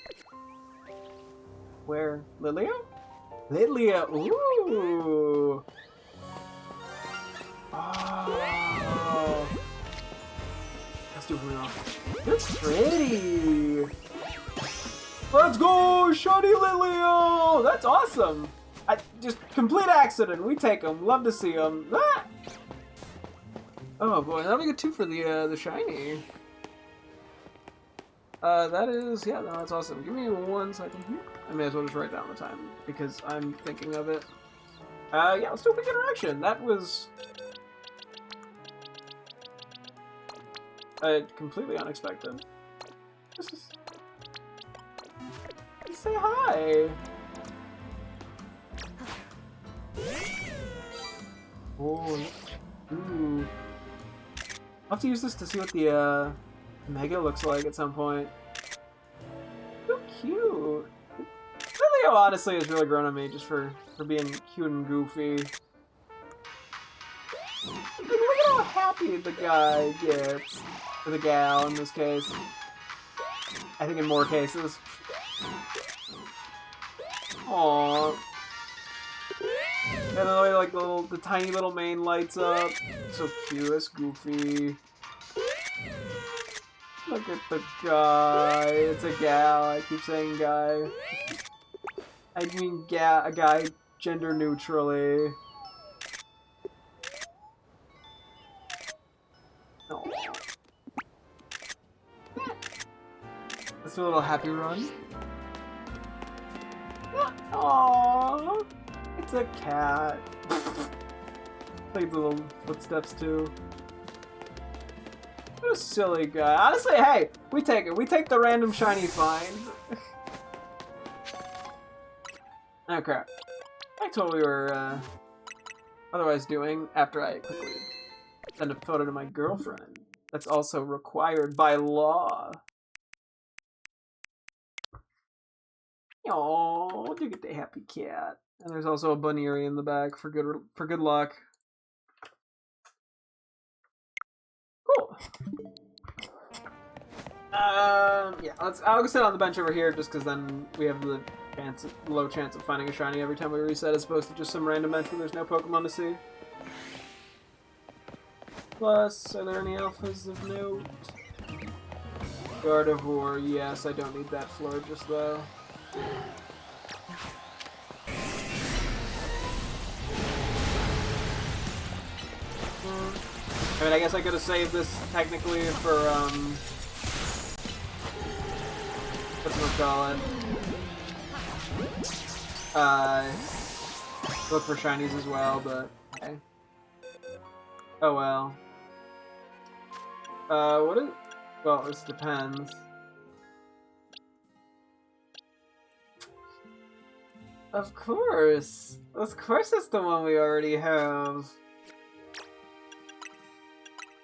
Where? Lilia? Lilia, ooh! Oh! Let's do it now. You're pretty! Let's go! Shiny Lilia! That's awesome! Just complete accident. We take them. Love to see them. Ah! Oh boy, now we get 2 for the shiny. That is, yeah, no, that's awesome. Give me 1 second here. I may as well just write down the time because I'm thinking of it. Yeah, let's do a quick interaction. That was completely unexpected. Just say hi. Oh, ooh. I'll have to use this to see what the Mega looks like at some point. So cute. Lilio honestly has really grown on me just for being cute and goofy. Look at how happy the guy gets. Or the gal in this case. I think in more cases. Aww. And the way like the tiny little mane lights up. So cute, that's goofy. Look at the guy. It's a gal. I keep saying guy. I mean a guy gender neutrally. Aww. Let's do a little happy run. Aww. It's a cat. Like the little footsteps too. What a silly guy. Honestly, hey, we take it. We take the random shiny find. Oh crap. Back to what we were otherwise doing after I quickly send a photo to my girlfriend. That's also required by law. Oh, look at the happy cat. And there's also a Bunnery in the back for good luck. Cool. Yeah, I'll sit on the bench over here just because then we have the low chance of finding a shiny every time we reset as opposed to just some random bench where there's no Pokemon to see. Plus, are there any alphas of note? Gardevoir, yes, I don't need that Florges though. I mean, I guess I could have saved this technically for, whatchamacallit? Look for shinies as well, but, okay. Oh well. What is... Well, this depends. Of course! Of course it's the one we already have.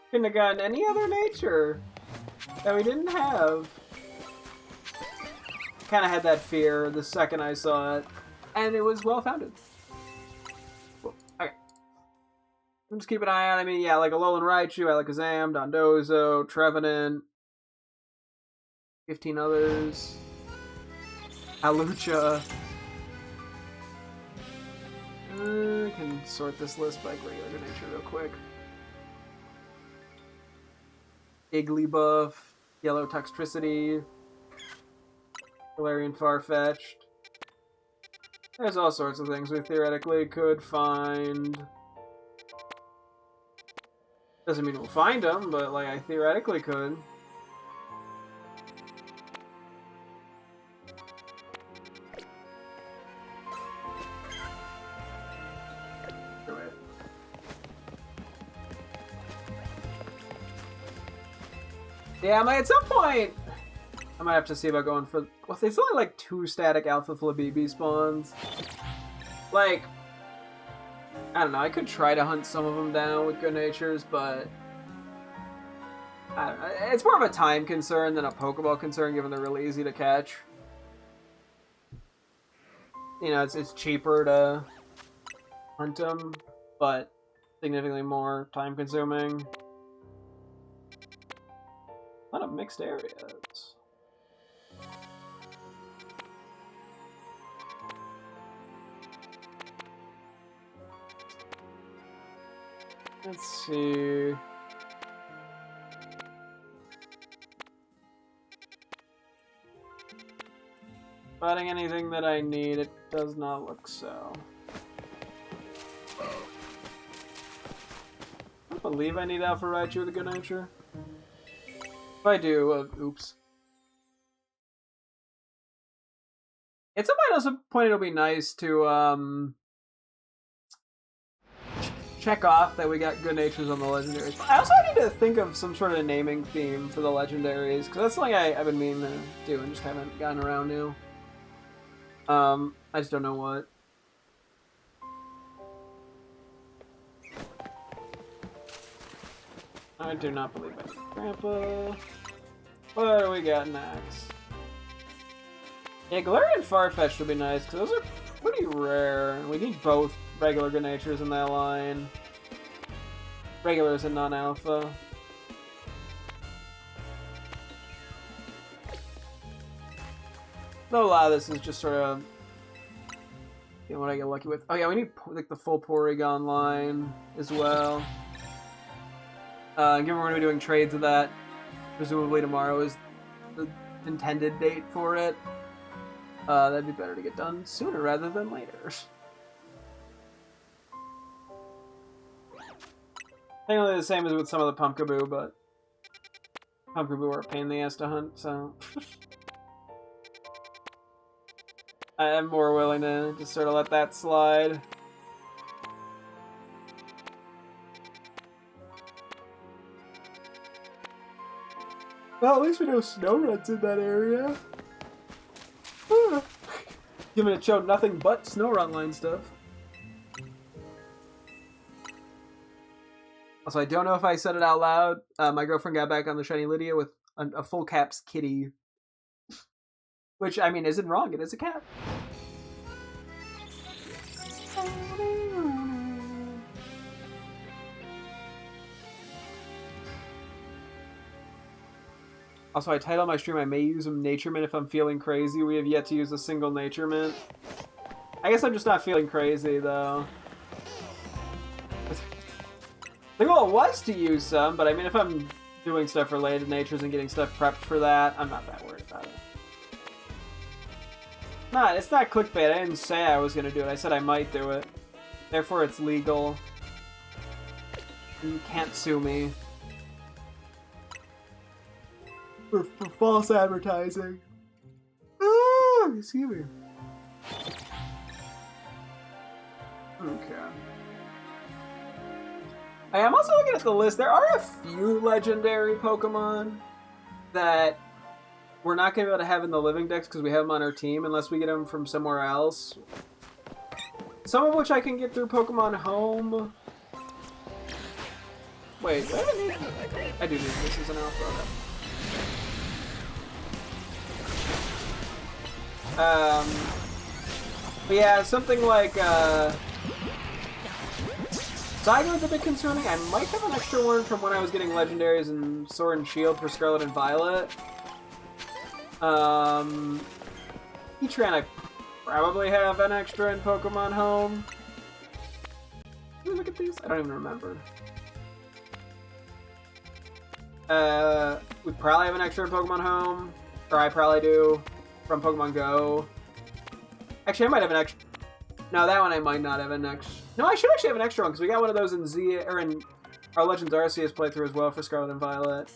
Couldn't have gotten any other nature that we didn't have. Kind of had that fear the second I saw it, and it was well founded. Cool. Okay. I'll just keep an eye on. I mean, yeah, like Alolan Raichu, Alakazam, Dondozo, Trevenant, 15 others, Alucha. I can sort this list by regular nature real quick. Igglybuff, Yellow Toxtricity, Galarian Farfetch'd. There's all sorts of things we theoretically could find. Doesn't mean we'll find them, but like I theoretically could. Yeah, at some point, I might have to see about going for... Well, there's only like 2 static Alpha Flabibi spawns. Like, I don't know, I could try to hunt some of them down with good natures, but... I don't know, it's more of a time concern than a Pokeball concern, given they're really easy to catch. You know, it's cheaper to hunt them, but significantly more time consuming. A lot of mixed areas. Let's see. Finding anything that I need, it does not look so. I don't believe I need Alpha Raichu with a good nature. If I do, oops. At some point it'll be nice to check off that we got good natures on the legendaries. I also need to think of some sort of naming theme for the legendaries, because that's something I've been meaning to do and just haven't gotten around to. I just don't know what. I do not believe I need Grandpa. What do we got next? Yeah, Galarian Farfetch'd would be nice, because those are pretty rare. We need both regular good natures in that line. Regulars and non-alpha. Though a lot of this is just sort of, you know, what I get lucky with. Oh yeah, we need like the full Porygon line as well. Given we're going to be doing trades of that, presumably tomorrow is the intended date for it. That'd be better to get done sooner rather than later. Technically the same as with some of the Pumpkaboo, but Pumpkaboo are a pain in the ass to hunt, so I am more willing to just sort of let that slide. Well, at least we know Snorunt's in that area. Given it showed nothing but Snorunt line stuff. Also, I don't know if I said it out loud. My girlfriend got back on the Shiny Lydia with a full caps kitty. Which, I mean, isn't wrong. It is a cat. Also, I titled my stream, I may use a Nature Mint if I'm feeling crazy. We have yet to use a single Nature Mint. I guess I'm just not feeling crazy, though. The goal was to use some, but I mean, if I'm doing stuff related to natures and getting stuff prepped for that, I'm not that worried about it. Nah, it's not clickbait. I didn't say I was going to do it. I said I might do it. Therefore, it's legal. You can't sue me. For false advertising. Ah, excuse me. Okay. I'm also looking at the list. There are a few legendary Pokemon that we're not going to be able to have in the living decks because we have them on our team unless we get them from somewhere else. Some of which I can get through Pokemon Home. Wait, do I even need... I do need this as an alpha. But yeah, something like, Zygo's a bit concerning. I might have an extra one from when I was getting legendaries in Sword and Shield for Scarlet and Violet. Heatran I probably have an extra in Pokemon Home. Can you look at these? I don't even remember. We probably have an extra in Pokemon Home. Or I probably do. From Pokemon Go. Actually, I might have an extra. No, that one I might not have an extra. No, I should actually have an extra one because we got one of those in in our Legends Arceus playthrough as well for Scarlet and Violet.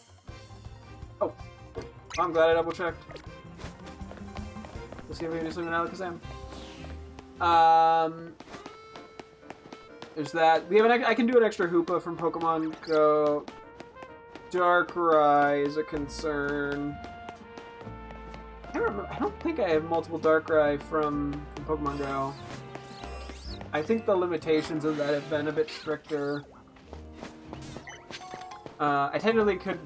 Oh, I'm glad I double checked. Let's see if we can do something with Alakazam. There's that. We have an. I can do an extra Hoopa from Pokemon Go. Darkrai is a concern. I don't think I have multiple Darkrai from Pokemon Go. I think the limitations of that have been a bit stricter. I technically could...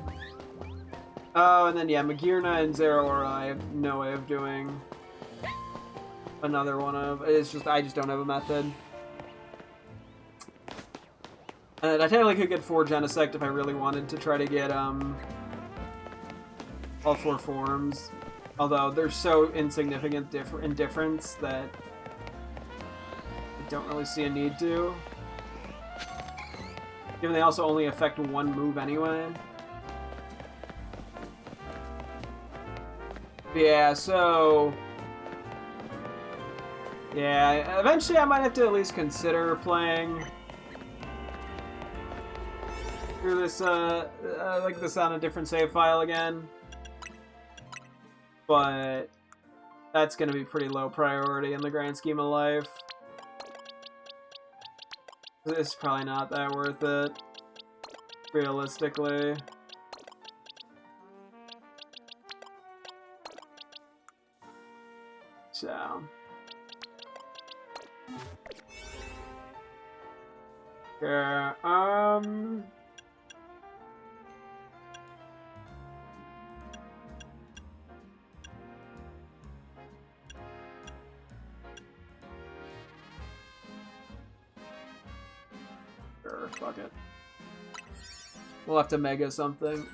Oh, and then yeah, Magearna and Zeraora I have no way of doing another one of. It's just, I just don't have a method. And I technically could get 4 Genesect if I really wanted to try to get, all 4 forms. Although they're so insignificant in difference that I don't really see a need to. Given they also only affect one move anyway. Yeah, so... Yeah, eventually I might have to at least consider playing through this, like this on a different save file again. But that's going to be pretty low priority in the grand scheme of life. It's probably not that worth it, realistically. So. Yeah, Sure, fuck it. We'll have to mega something.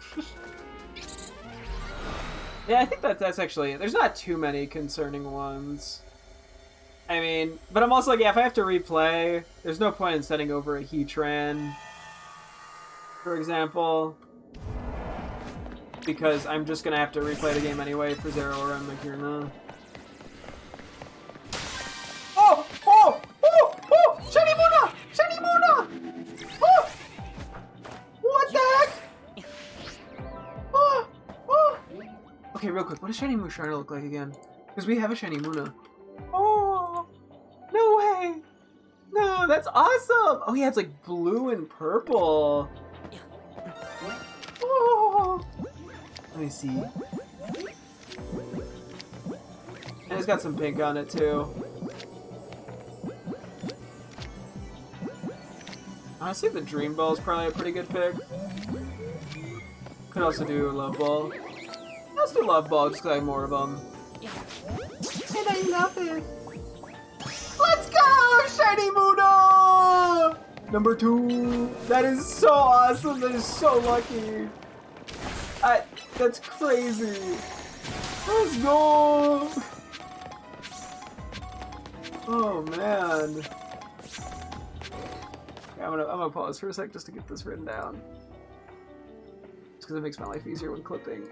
Yeah, I think that's actually... There's not too many concerning ones. I mean, but I'm also like, yeah, if I have to replay, there's no point in setting over a Heatran, for example. Because I'm just going to have to replay the game anyway for Zeraora and Magearna. Oh! Oh! Oh! Oh! Shiny Muna! Shiny Muna! Oh! What the heck? Oh! Oh! Okay, real quick, what does Shiny Musharna look like again? Because we have a Shiny Muna. Oh! No way! No, that's awesome! Oh yeah, it's like blue and purple. Oh! Let me see. And it's got some pink on it too. Honestly, the Dream Ball is probably a pretty good pick. Could also do Love Ball. Let's do Love Ball just because I have more of them. And I love it. Let's go! Shiny Muna! Number 2. That is so awesome. That is so lucky. That's crazy. Let's go! Oh man. Okay, I'm gonna pause for a sec just to get this written down. Because because it makes my life easier when clipping.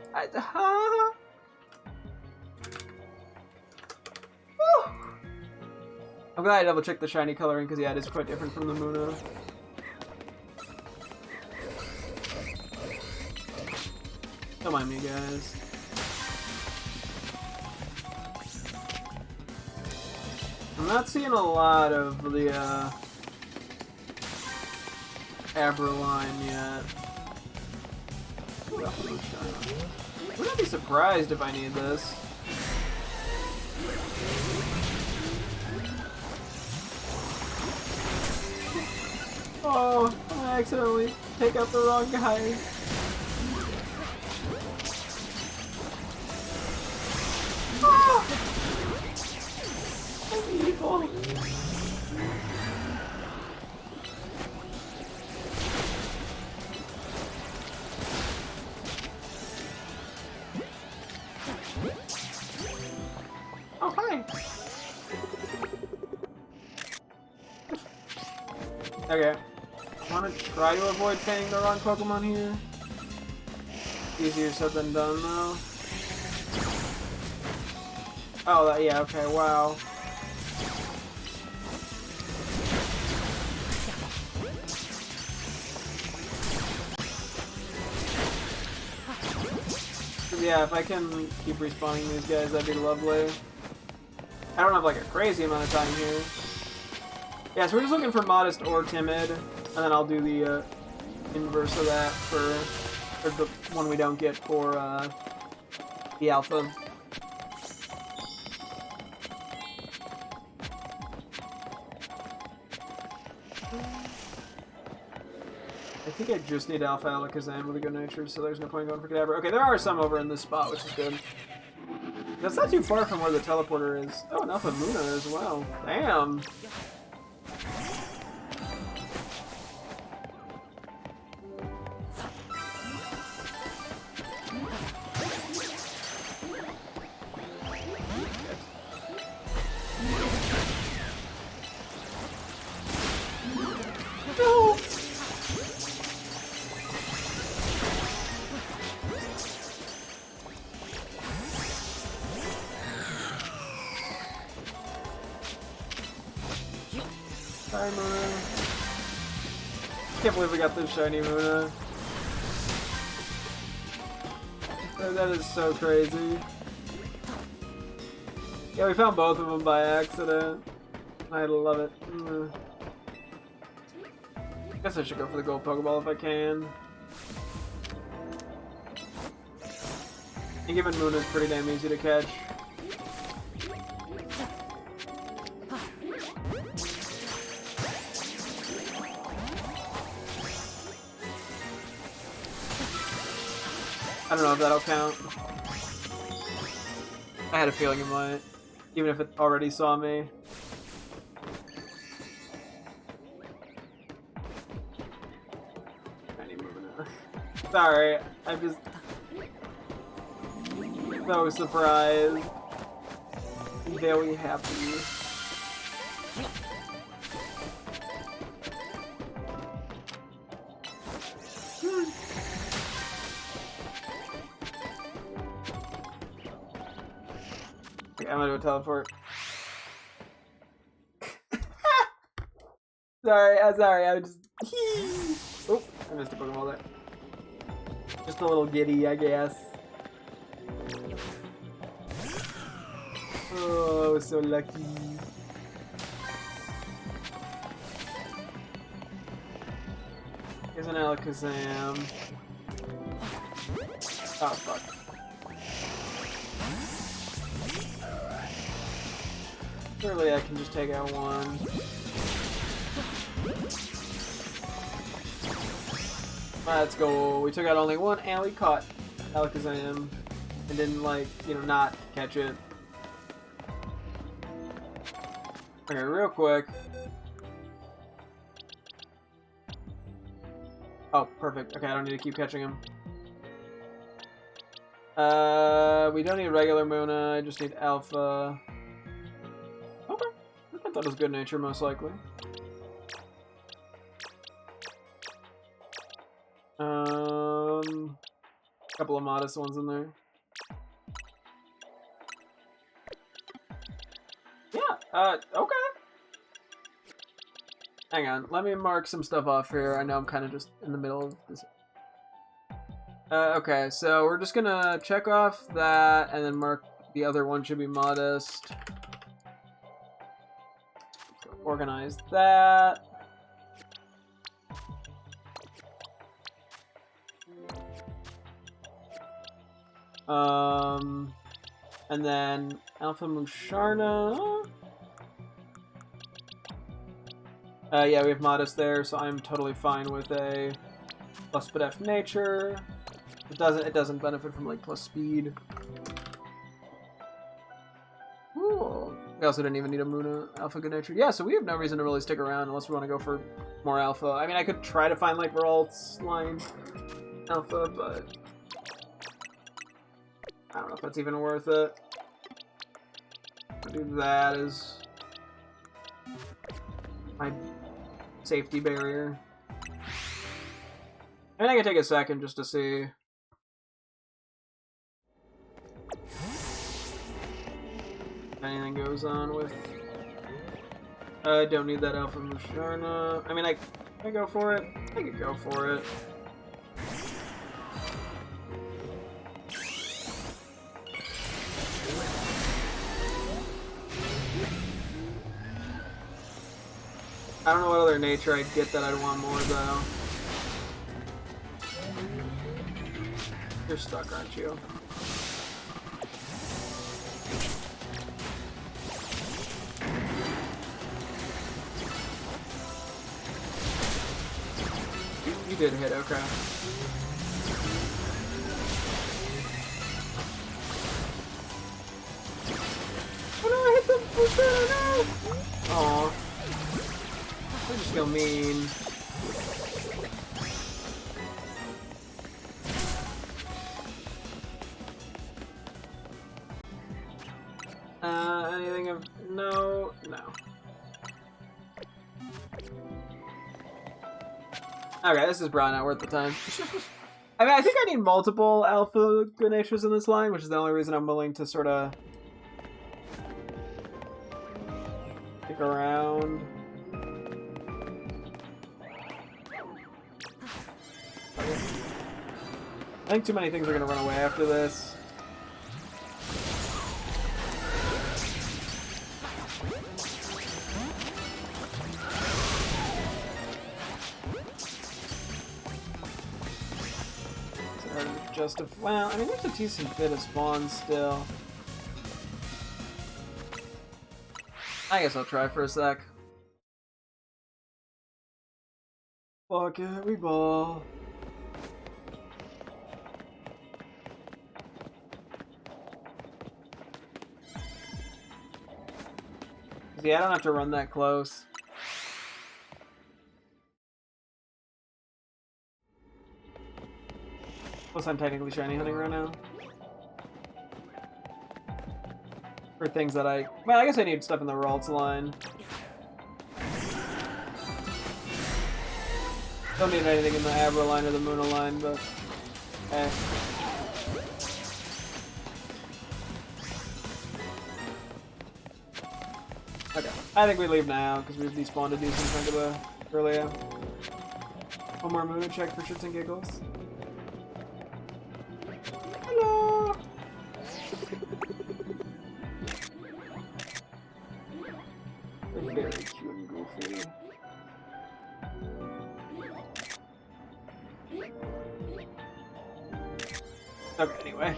I'm glad I double checked the shiny coloring because yeah, it is quite different from the Muna. Don't mind me, guys. I'm not seeing a lot of the Aberline yet. I wouldn't be surprised if I need this. Oh, I accidentally take out the wrong guy. Oh, I'm evil. Oh, hi. Okay. I want to try to avoid saying the wrong Pokemon here. Easier said than done, though. Oh, yeah, okay, wow. Yeah, if I can keep respawning these guys, that'd be lovely. I don't have like a crazy amount of time here. Yeah, so we're just looking for modest or timid, and then I'll do the inverse of that for the one we don't get for the alpha. I think I just need Alpha Alakazam with a good nature, so there's no point going for Kadabra. Okay, there are some over in this spot, which is good. That's not too far from where the teleporter is. Oh, and Alpha Muna as well. Damn! No! Sorry, Muna. Can't believe we got this shiny Muna. That is so crazy. Yeah, we found both of them by accident. I love it. Guess I should go for the gold Pokeball if I can. And given Moon is pretty damn easy to catch. I don't know if that'll count. I had a feeling it might, even if it already saw me. Sorry, I'm just so surprised. Very happy. Okay, I'm gonna do a teleport. Sorry, I just... Oh, I missed a Pokeball there. Just a little giddy, I guess. Oh, so lucky. Here's an Alakazam. Oh, fuck. Surely I can just take out one. Let's go. We took out only one and we caught Alakazam and didn't, like, you know, not catch it. Okay, real quick. Oh, perfect. Okay, I don't need to keep catching him. We don't need regular Muna, I just need Alpha. Okay. I thought it was good nature, most likely. couple of modest ones in there. Yeah, okay. Hang on, let me mark some stuff off here. I know I'm kind of just in the middle of this. Okay, so we're just gonna check off that and then mark the other one should be modest. So organize that. And then Alpha Musharna. Yeah, we have modest there, so I'm totally fine with a plus F nature. It doesn't benefit from like plus speed. Cool. We also didn't even need a Muna Alpha Good Nature. Yeah, so we have no reason to really stick around unless we want to go for more Alpha. I mean, I could try to find like Ralt's line Alpha, but I don't know if that's even worth it. I'll do that as my safety barrier. I mean, I can take a second just to see. If anything goes on with. I don't need that Alpha Musharna. I mean, I go for it. I could go for it. I don't know what other nature I'd get that I'd want more, though. You're stuck, aren't you? You did hit, okay. Oh no, I hit the no! Aw. They just feel mean. Anything of no. Okay, this is probably not worth the time. I mean, I think I need multiple Alpha Good Natures in this line, which is the only reason I'm willing to sort of stick around. I think too many things are going to run away after this. Well, I mean, there's a decent bit of spawn still. I guess I'll try for a sec. Fuck it, we ball. Yeah, I don't have to run that close. Plus, I'm technically shiny hunting right now. For things that well, I guess I need stuff in the Ralt's line. Don't need anything in the Abra line or the Muna line, but eh. Okay, I think we leave now because we've despawned a decent chunk of the earlier. One more Muna check for shits and giggles. Hello! They're very cute and goofy. Okay, anyway.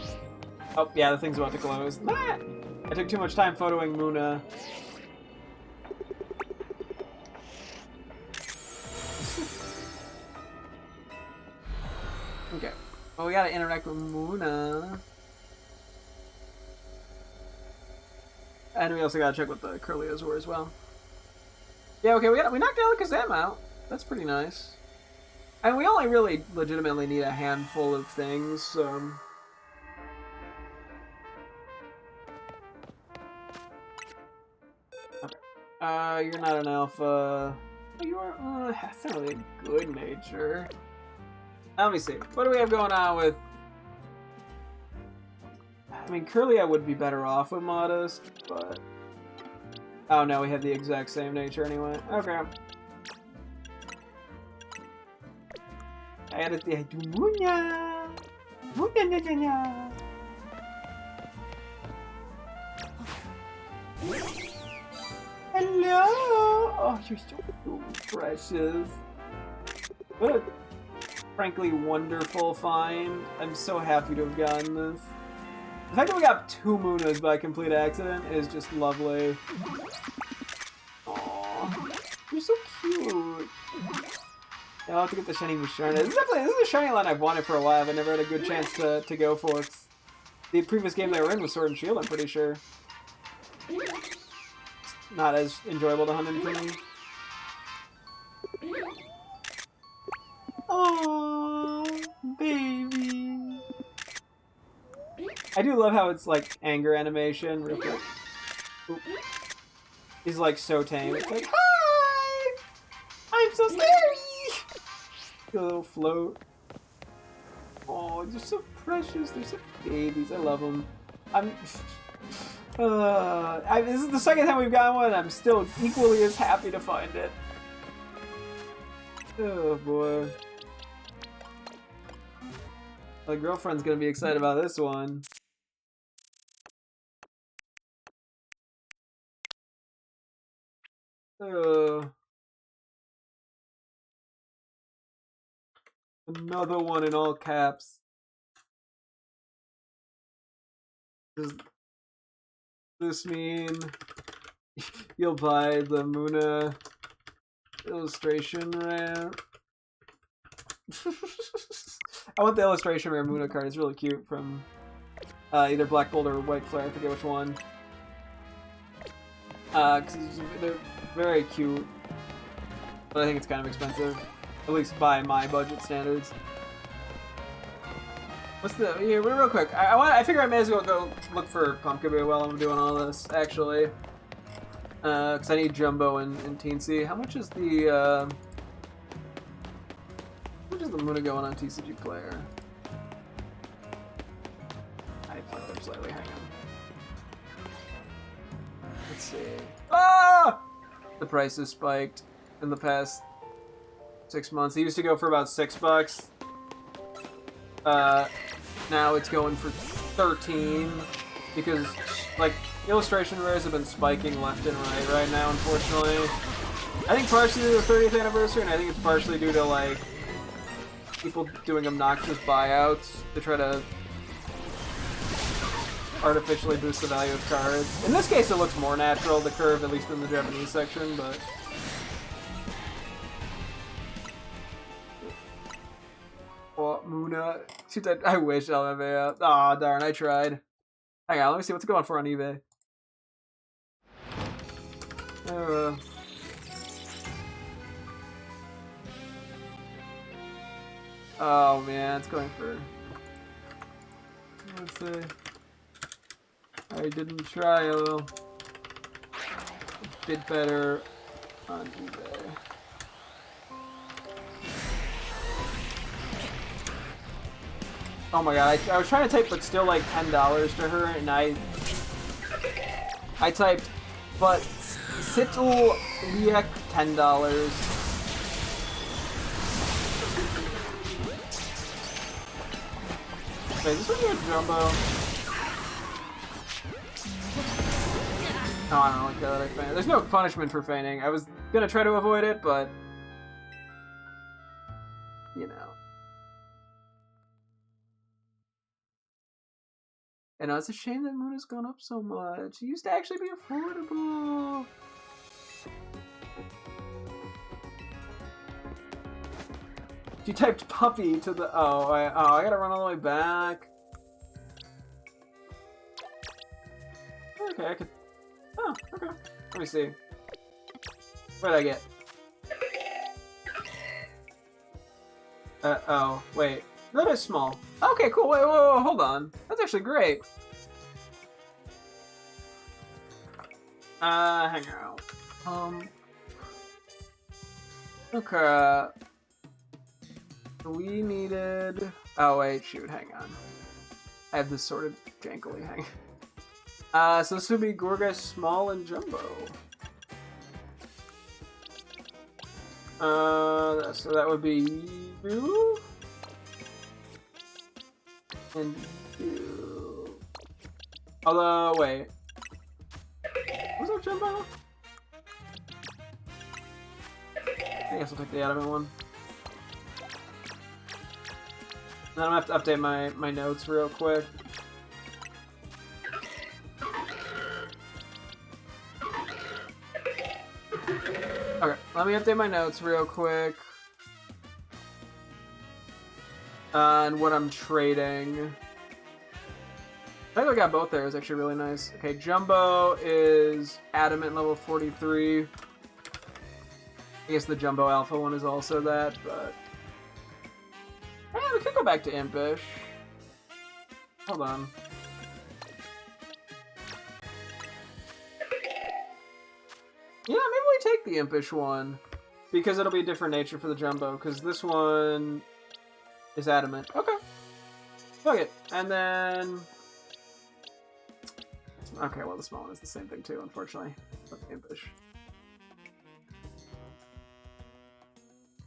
Oh, yeah, the thing's about to close. Ah! I took too much time photoing Muna. Okay. Well, we gotta interact with Muna. And we also gotta check what the Curlios were as well. Yeah, okay, we knocked Alakazam out. That's pretty nice. And we only really legitimately need a handful of things, so... Okay. You're not an alpha. You are, that's not really a good nature. Let me see. What do we have going on with I mean, Curly I would be better off with Modest, but... Oh no, we have the exact same nature anyway. Okay. I gotta say, Munya! Munya! Hello! Oh, you're so precious. What a frankly wonderful find. I'm so happy to have gotten this. The fact that we got 2 Munas by complete accident is just lovely. Aww. You're so cute. Yeah, I'll have to get the shiny Musharna. This is a shiny line I've wanted for a while, but never had a good chance to go for it. The previous game they were in was Sword and Shield, I'm pretty sure. Not as enjoyable to hunt in for me. Aww, baby. I do love how it's like anger animation, real quick. Oop. He's like so tame. It's like, hi! I'm so scary! A little float. Oh, they're so precious. They're so babies. I love them. This is the second time we've gotten one. I'm still equally as happy to find it. Oh boy. My girlfriend's gonna be excited about this one. Another one in all caps. Does this mean you'll buy the Muna illustration rare? I want the illustration rare Muna card. It's really cute from either Black Bolt or White Flare. I forget which one. Because they're very cute, but I think it's kind of expensive, at least by my budget standards. What's the here? Real quick, I figure I may as well go look for Pumpkaboo while I'm doing all this. Actually, because I need Jumbo and Teensy. How much is the Muna going on TCG Player? I fucked up slightly. Hang on. Let's see. Ah! The price has spiked in the past 6 months. It used to go for about $6. Now it's going for 13 because like illustration rares have been spiking left and right now, unfortunately. I think partially due to the 30th anniversary, and I think it's partially due to like people doing obnoxious buyouts to try to artificially boost the value of cards. In this case, it looks more natural, the curve, at least in the Japanese section, but... Oh, Muna. I wish LMA. Aw, darn, I tried. Hang on, let me see what's going for on eBay. Oh man, it's going for... Let's see. I didn't try a little bit better on eBay. Oh my god, I was trying to type but still like $10 to her, and I typed but Sittle Liek $10. Wait, is this one a Jumbo? No, I don't like that I faint. There's no punishment for fainting. I was gonna try to avoid it, but you know. And it's a shame that Muna's gone up so much. It used to actually be affordable. You typed puppy to the I gotta run all the way back. Okay, I could. Oh, okay. Let me see. What did I get? Oh, wait. That is small. Okay, cool. Wait, whoa, hold on. That's actually great. Hang out. Okay. We needed... Oh, wait, shoot, hang on. I have this sort of jankily hang. So this would be Gorgas Small and Jumbo. So that would be you and you. Although, wait. Was that Jumbo? I guess I'll take the adamant one. Then I'm gonna have to update my notes real quick. Okay, let me update my notes real quick. And what I'm trading. I think I got both there. It's actually really nice. Okay, Jumbo is Adamant level 43. I guess the Jumbo Alpha one is also that, but... Yeah, we could go back to Impish. Hold on. Yeah, maybe we take the Impish one. Because it'll be a different nature for the Jumbo. Because this one is Adamant. Okay. Fuck it. And then... Okay, well the small one is the same thing too, unfortunately. But the Impish.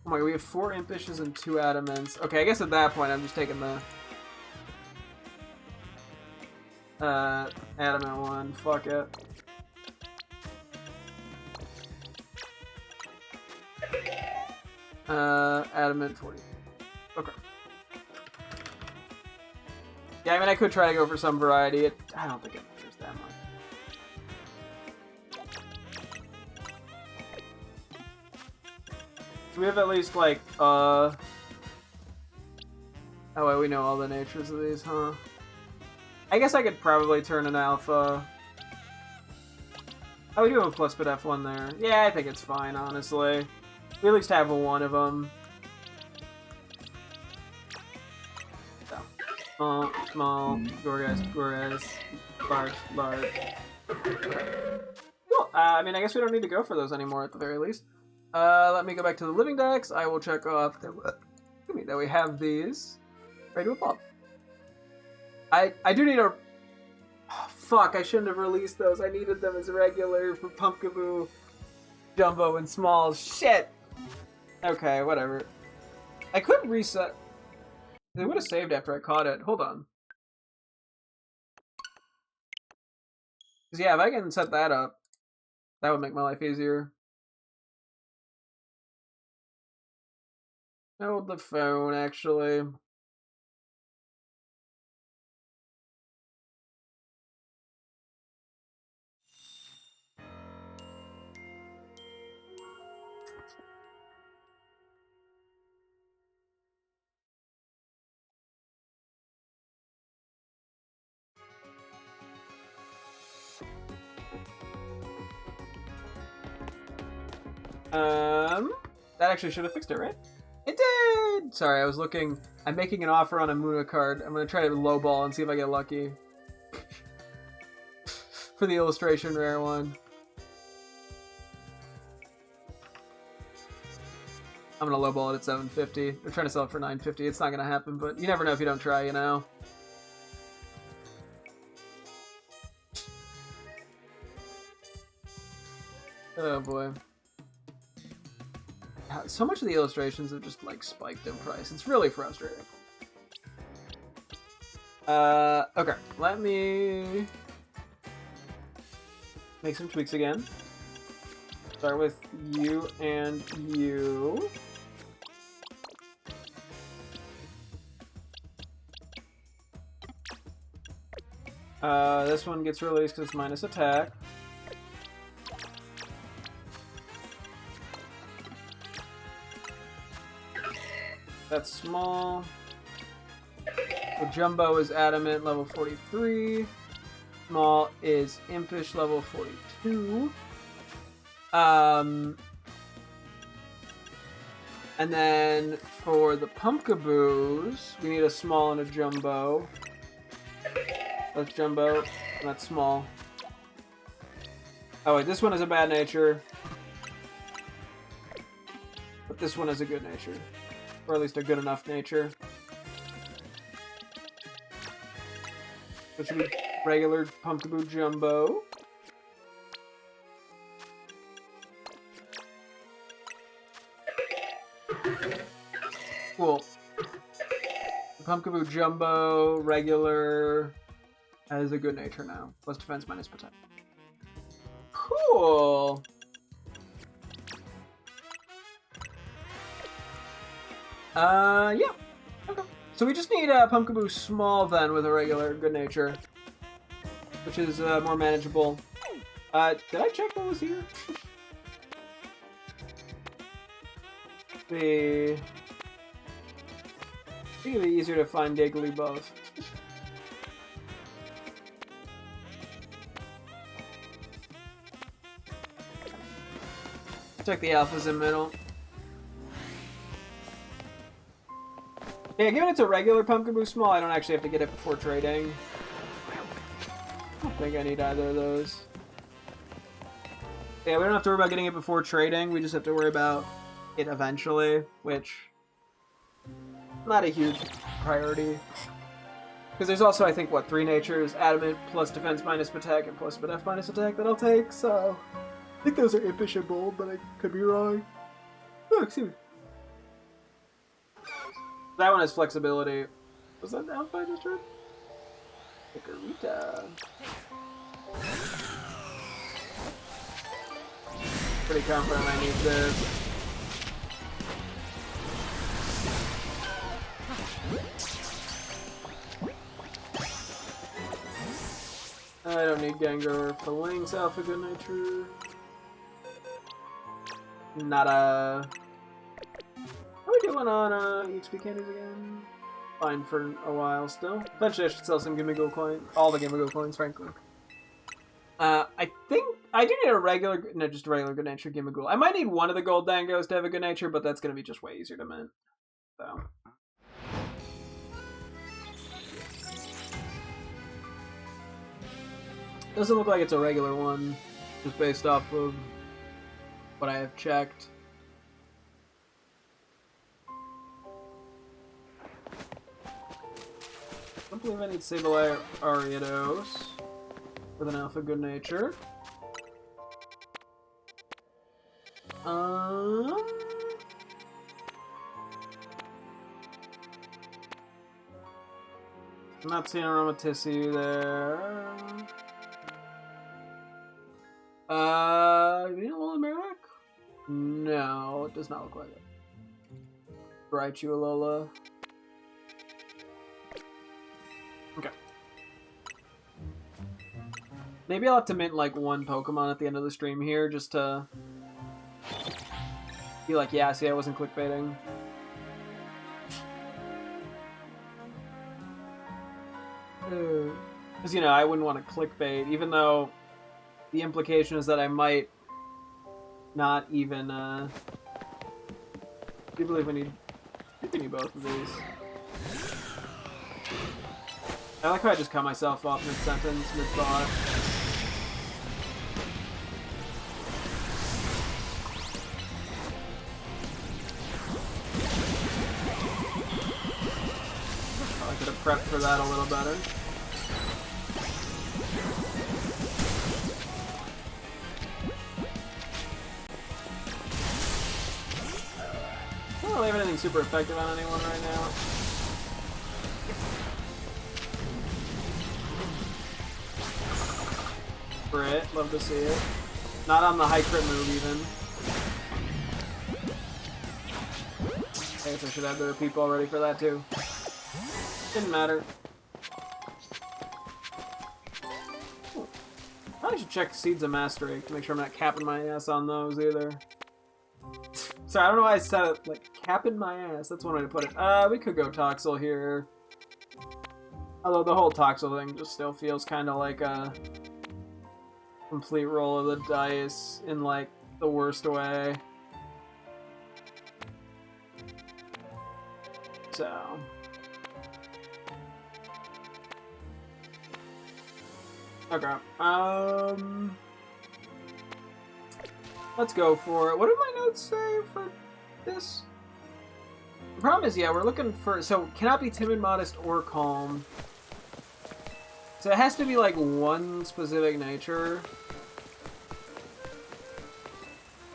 Oh my god, we have 4 Impishes and 2 Adamants. Okay, I guess at that point I'm just taking the... Adamant one. Fuck it. Adamant 40. Okay. Yeah, I mean, I could try to go for some variety. I don't think it matters that much. So we have at least, like, Oh, wait, we know all the natures of these, huh? I guess I could probably turn an alpha. Oh, we do have a plus bit F1 there. Yeah, I think it's fine, honestly. We at least have one of them. So. Small, Gorgas, large. Cool. I mean, I guess we don't need to go for those anymore at the very least. Let me go back to the living decks. I will check off that we have these. Ready to evolve. I do need a... Oh, fuck, I shouldn't have released those. I needed them as regular for Pumpkaboo, Jumbo, and Small. Shit! Okay, whatever. I could reset... They would have saved after I caught it. Hold on. Because, yeah, if I can set that up, that would make my life easier. Hold the phone, actually. That actually should have fixed it, right? It did! Sorry, I was looking. I'm making an offer on a Muna card. I'm going to try to lowball and see if I get lucky. For the illustration rare one. I'm going to lowball it at 750. They're trying to sell it for 950. It's not going to happen, but you never know if you don't try, you know? Oh boy. So much of the illustrations have just like spiked in price. It's really frustrating. Okay, let me make some tweaks again. Start with you and you. This one gets released because it's minus attack. That's small. So Jumbo is Adamant, level 43. Small is Impish, level 42. And then for the Pumpkaboos, we need a small and a Jumbo. That's Jumbo, and that's small. Oh wait, this one is a bad nature. But this one is a good nature. Or at least a good enough nature. That should be regular Pumpkaboo Jumbo. Cool. Pumpkaboo Jumbo, regular, has a good nature now. Plus defense, minus protect. Cool. Yeah. Okay. So we just need Pumpkaboo Small then with a regular good nature, which is more manageable. Did I check what was here? I think it'd be easier to find Gigglybuff. Check the alphas in middle. Yeah, given it's a regular Pumpkaboo Small, I don't actually have to get it before trading. I don't think I need either of those. Yeah, we don't have to worry about getting it before trading, we just have to worry about it eventually, which... not a huge priority. Because there's also, I think, what, 3 natures? Adamant plus defense minus attack and plus F minus attack that I'll take, so... I think those are impish and bold, but I could be wrong. Oh, excuse me. That one has flexibility. Was that the alpha I just heard? Icarita. Pretty confident I need this. I don't need Gengar for Lynx, Alpha Good Nature. Nada. How are we doing on EXP candies again? Fine for a while still. Eventually I should sell some Gimme Go coins. All the Gimme Go coins, frankly. I think I do need a regular, no, just a regular Good Nature Gimme Go. I might need one of the Gold Dangos to have a Good Nature, but that's going to be just way easier to mint. So. Doesn't look like it's a regular one, just based off of what I have checked. I don't believe I need Sableye Ariados with an Alpha Good Nature. I'm not seeing a Aromatissue there. You need a Alola Marowak? No, it does not look like it. Raichu Alola. Okay. Maybe I'll have to mint like one Pokemon at the end of the stream here just to be like, yeah, see, I wasn't clickbaiting. Because, you know, I wouldn't want to clickbait, even though the implication is that I might not even, I do believe we need both of these. I like how I just cut myself off mid-sentence, mid-thought. I could have prepped for that a little better. I don't really have anything super effective on anyone right now. Crit, love to see it. Not on the high crit move even. I guess I should have the repeat ball ready for that too. Didn't matter. Ooh. Probably should check Seeds of Mastery to make sure I'm not capping my ass on those either. Sorry, I don't know why I said it like capping my ass. That's one way to put it. We could go Toxel here. Although the whole Toxel thing just still feels kind of like a complete roll of the dice in like the worst way. So. Okay. Let's go for it. What do my notes say for this? The problem is, yeah, we're looking for... So, cannot be timid, modest, or calm. So it has to be like one specific nature.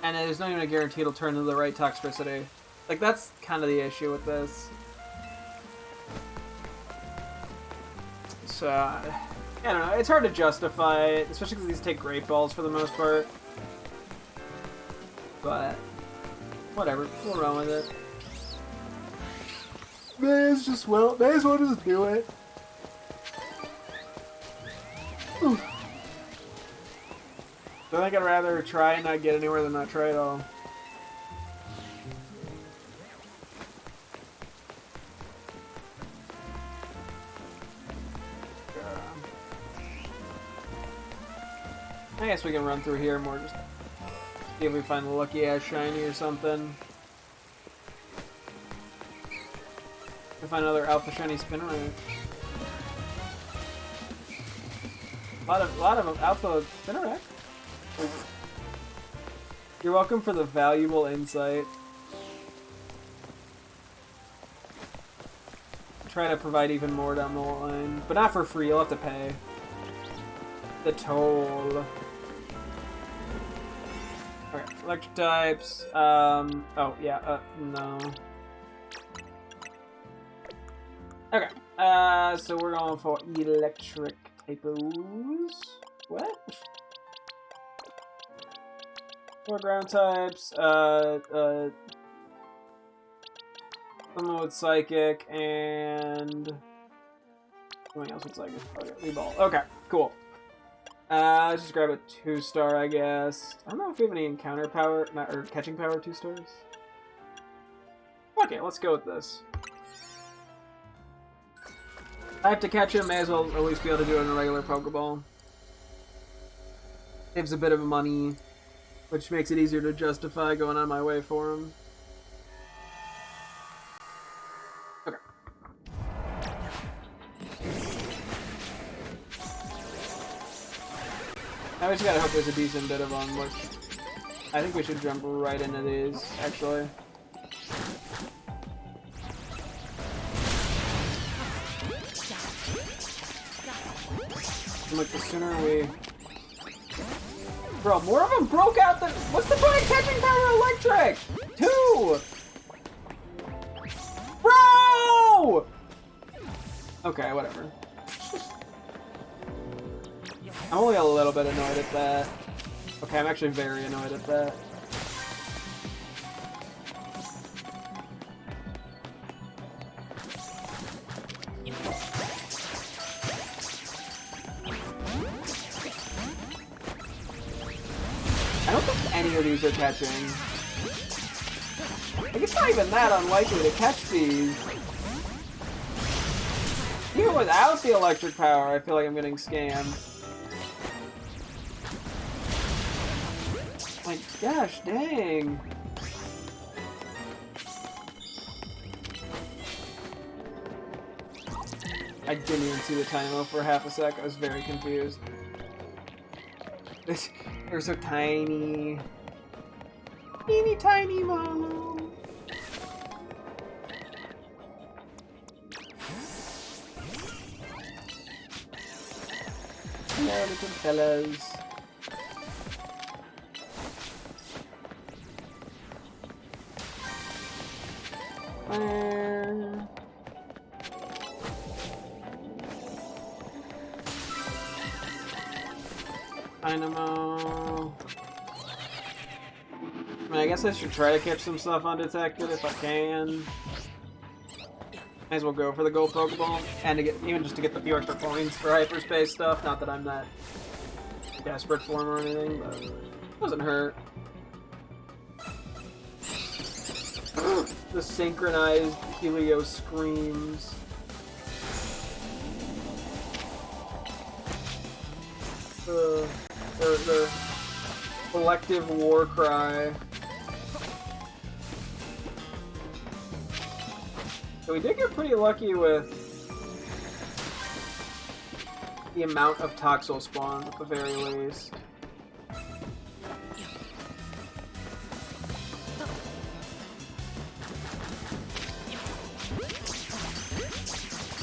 And there's not even a guarantee it'll turn into the right toxicity. Like, that's kind of the issue with this. So, I don't know. It's hard to justify it, especially because these take Great Balls for the most part. But, whatever. We'll run with it. May as well just do it. Ooh. I think I'd rather try and not get anywhere than not try at all. I guess we can run through here more, just see if we find a lucky ass shiny or something. If find another alpha shiny Spinrack. A lot of alpha Spinrack. You're welcome for the valuable insight. Try to provide even more down the line, but not for free. You'll have to pay the toll. Okay, electric types. Oh yeah. No. Okay. So we're going for electric typos. What? 4 ground types. Someone with psychic and something else with psychic. Okay, leave ball. Okay, cool. Let's just grab a 2-star, I guess. I don't know if we have any encounter power, or catching power 2 stars. Okay, let's go with this. I have to catch him, may as well at least be able to do it in a regular Pokeball. Saves a bit of money, which makes it easier to justify going on my way for him. Okay. I just gotta hope there's a decent bit of them. Like, I think we should jump right into these, actually. And, like, the sooner we... Bro, more of them broke out the... What's the point of catching power electric? 2! Bro! Okay, whatever. I'm only a little bit annoyed at that. Okay, I'm actually very annoyed at that. I don't think any of these are catching. Like, it's not even that unlikely to catch these. Even without the electric power, I feel like I'm getting scammed. My gosh, dang. I didn't even see the timer for half a sec. I was very confused. They're so tiny. Teeny tiny Momo. Hello, little fellas. Dynamo. I mean, I guess I should try to catch some stuff undetected if I can. Might as well go for the gold Pokeball, and to get even just to get the few extra coins for hyperspace stuff. Not that I'm that desperate for them or anything, but it doesn't hurt. The synchronized Helio screams. The collective war cry. So we did get pretty lucky with the amount of Toxel spawn, at the very least.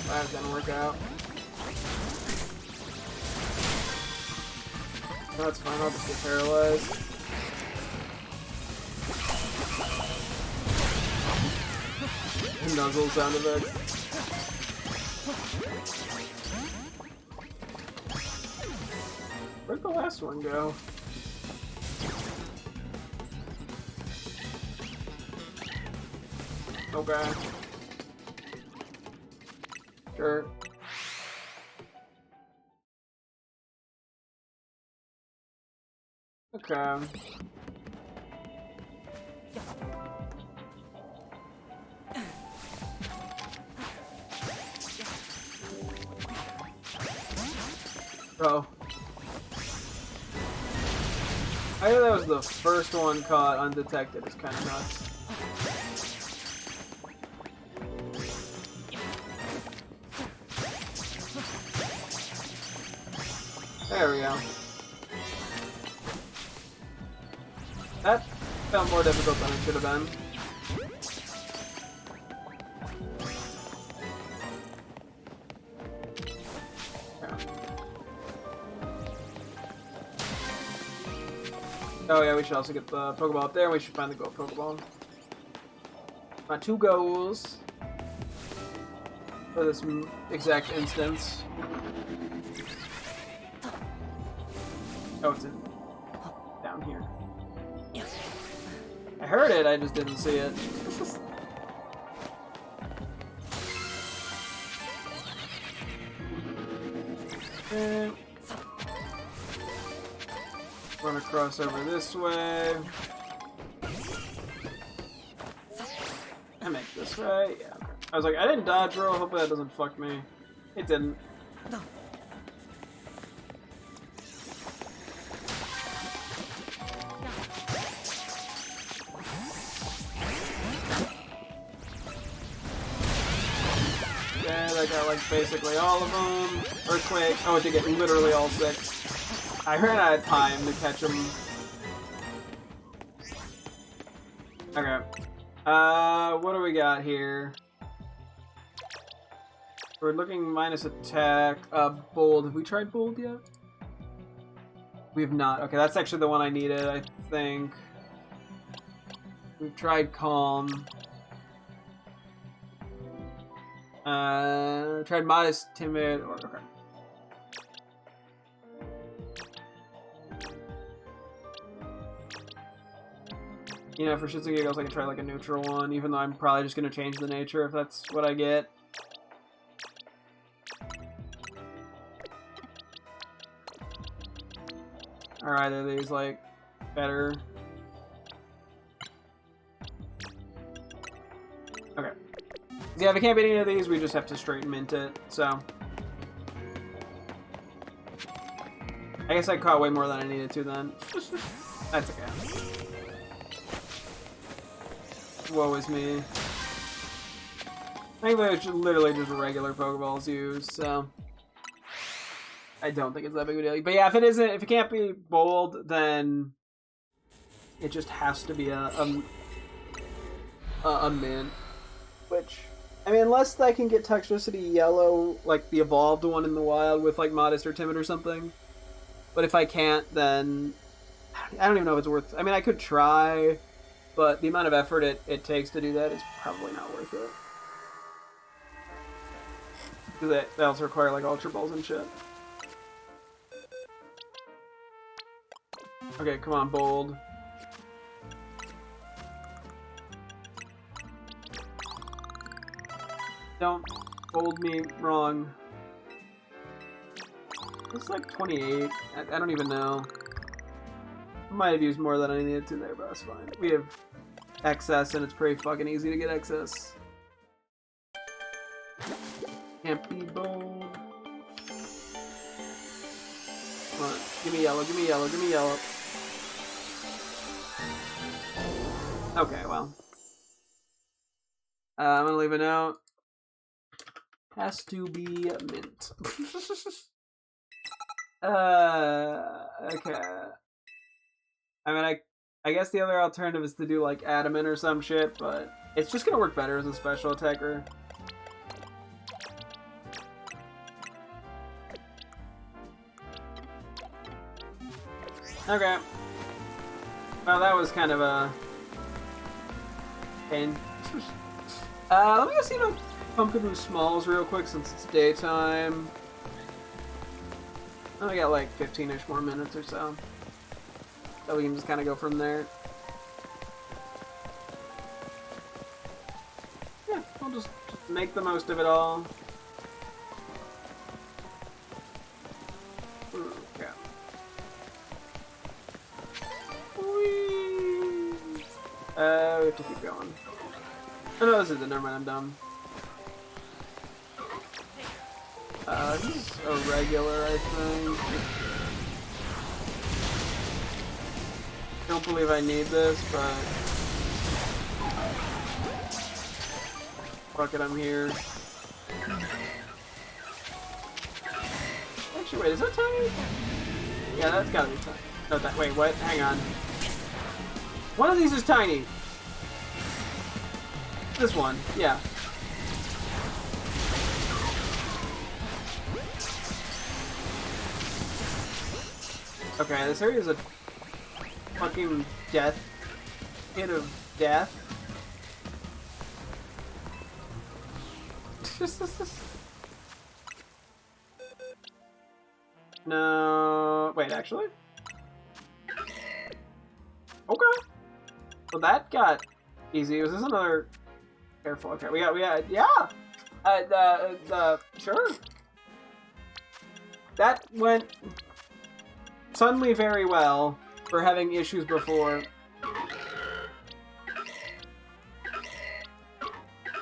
That didn't work out. That's fine, I'll just get paralyzed. Nuzzle sound effect. Where'd the last one go? Okay. Sure. Okay. Oh. I think that was the first one caught undetected. It's kind of nuts. There we go. That felt more difficult than it should have been. Oh yeah, we should also get the Pokeball up there, and we should find the gold Pokeball. My 2 goals for this exact instance. Oh, it's in down here. I heard it, I just didn't see it. Okay. Run across over this way. I make this way, yeah. I was like, I didn't dodge roll, hopefully that doesn't fuck me. It didn't. Yeah, I got like basically all of them. Earthquake. Oh, it did get literally all 6. I ran out of time to catch them. Okay. What do we got here? We're looking minus attack. Bold. Have we tried bold yet? We have not. Okay, that's actually the one I needed, I think. We've tried calm. Tried modest, timid, or okay. You know, for shits and giggles, I can try like a neutral one, even though I'm probably just gonna change the nature if that's what I get. Are either of these like better? Okay. Yeah, if I can't beat any of these, we just have to straight mint it, so. I guess I caught way more than I needed to then. That's okay. Woe is me. I think it's literally just regular Pokeballs used, so. I don't think it's that big of a deal. But yeah, if it can't be bold, then it just has to be a mint. Which, I mean, unless I can get Toxicity Yellow, like the evolved one in the wild with like Modest or Timid or something. But if I can't, then I don't even know if it's worth. I mean, I could try, but the amount of effort it takes to do that is probably not worth it. Because that also require like Ultra Balls and shit. Okay, come on, bold. Don't bold me wrong. It's like 28. I don't even know. Might have used more than I needed to there, but that's fine. We have excess, and it's pretty fucking easy to get excess. Can't be bold. Come on, give me yellow, give me yellow, give me yellow. Okay, well. I'm gonna leave a note. Has to be mint. Okay. I mean, I guess the other alternative is to do like adamant or some shit, but it's just gonna work better as a special attacker. Okay. Well, that was kind of a pain. Let me go see the Pumpkin Smalls real quick since it's daytime. Oh, we got like 15-ish more minutes or so. So we can just kind of go from there. Yeah, I'll just make the most of it all. Okay. Whee! We have to keep going. Oh no, this is it. Never mind, I'm dumb. This is a regular, I think. Don't believe I need this, but fuck it, I'm here. Actually, wait, is that tiny? Yeah, that's gotta be tiny. No, that. Wait, what? Hang on. One of these is tiny. This one, yeah. Okay, this area is a fucking death hit of death. No, wait, actually? Okay. Well, that got easy. Was this another? Careful. Okay, we got, yeah. Sure. That went suddenly very well for having issues before.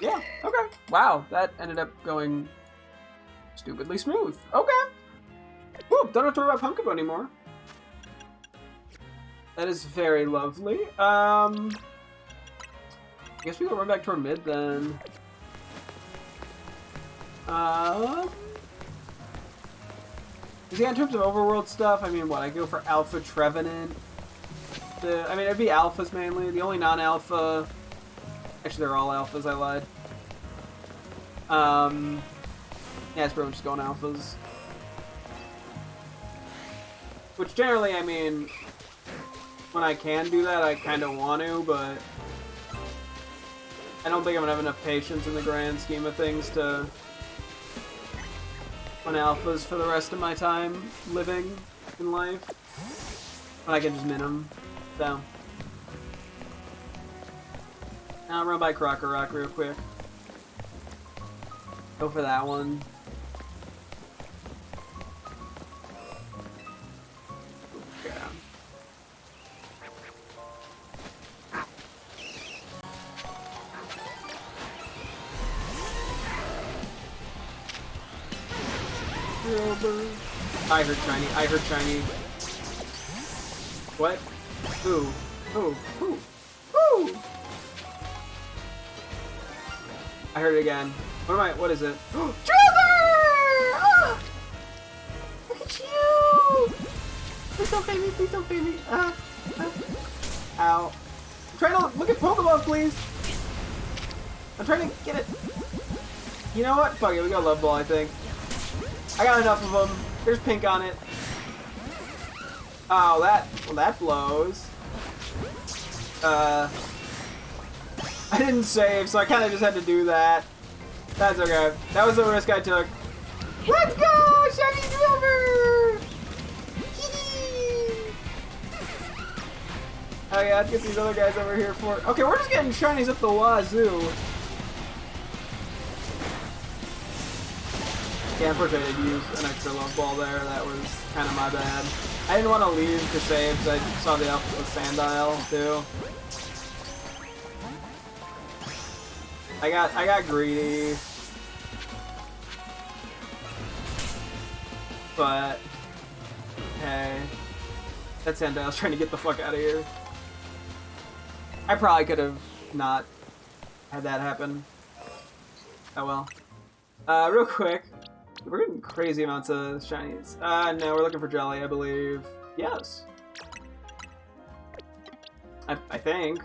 Yeah. Okay. Wow, that ended up going stupidly smooth. Okay. Whoop! Don't have to worry about Pumpkin anymore. That is very lovely. I guess we go run back to our mid then. Yeah, in terms of overworld stuff, I mean, what? I go for Alpha Trevenant. I mean, it'd be alphas mainly. The only non-alpha... Actually, they're all alphas, I lied. Yeah, it's pretty much just going alphas. Which generally, I mean, when I can do that, I kind of want to, but I don't think I'm going to have enough patience in the grand scheme of things to run alphas for the rest of my time living in life. But I can just min them, so. Now I'll run by Crocker Rock real quick. Go for that one. Yeah. I heard shiny. I heard shiny. What? Ooh. Ooh. Ooh. Ooh. I heard it again. What am I? What is it? Trevor! Ah! Look at you! Please don't fade me. Please don't fade me. Ow. I'm trying to look at Pokemon, please. I'm trying to get it. You know what? Fuck it. We got Love Ball, I think. I got enough of them. There's pink on it. Oh, well, that blows. I didn't save, so I kind of just had to do that. That's okay. That was the risk I took. Let's go! Shiny Silver! Oh yeah, let's get these other guys over here for... Okay, we're just getting shinies up the wazoo. Yeah, unfortunately I did use an extra Love Ball there. That was kind of my bad. I didn't want to leave to save because I saw the Sandile too. I got greedy. But hey. That Sandile's trying to get the fuck out of here. I probably could have not had that happen. Oh well. Real quick. We're getting crazy amounts of shinies. No, we're looking for Jelly, I believe. Yes. I think.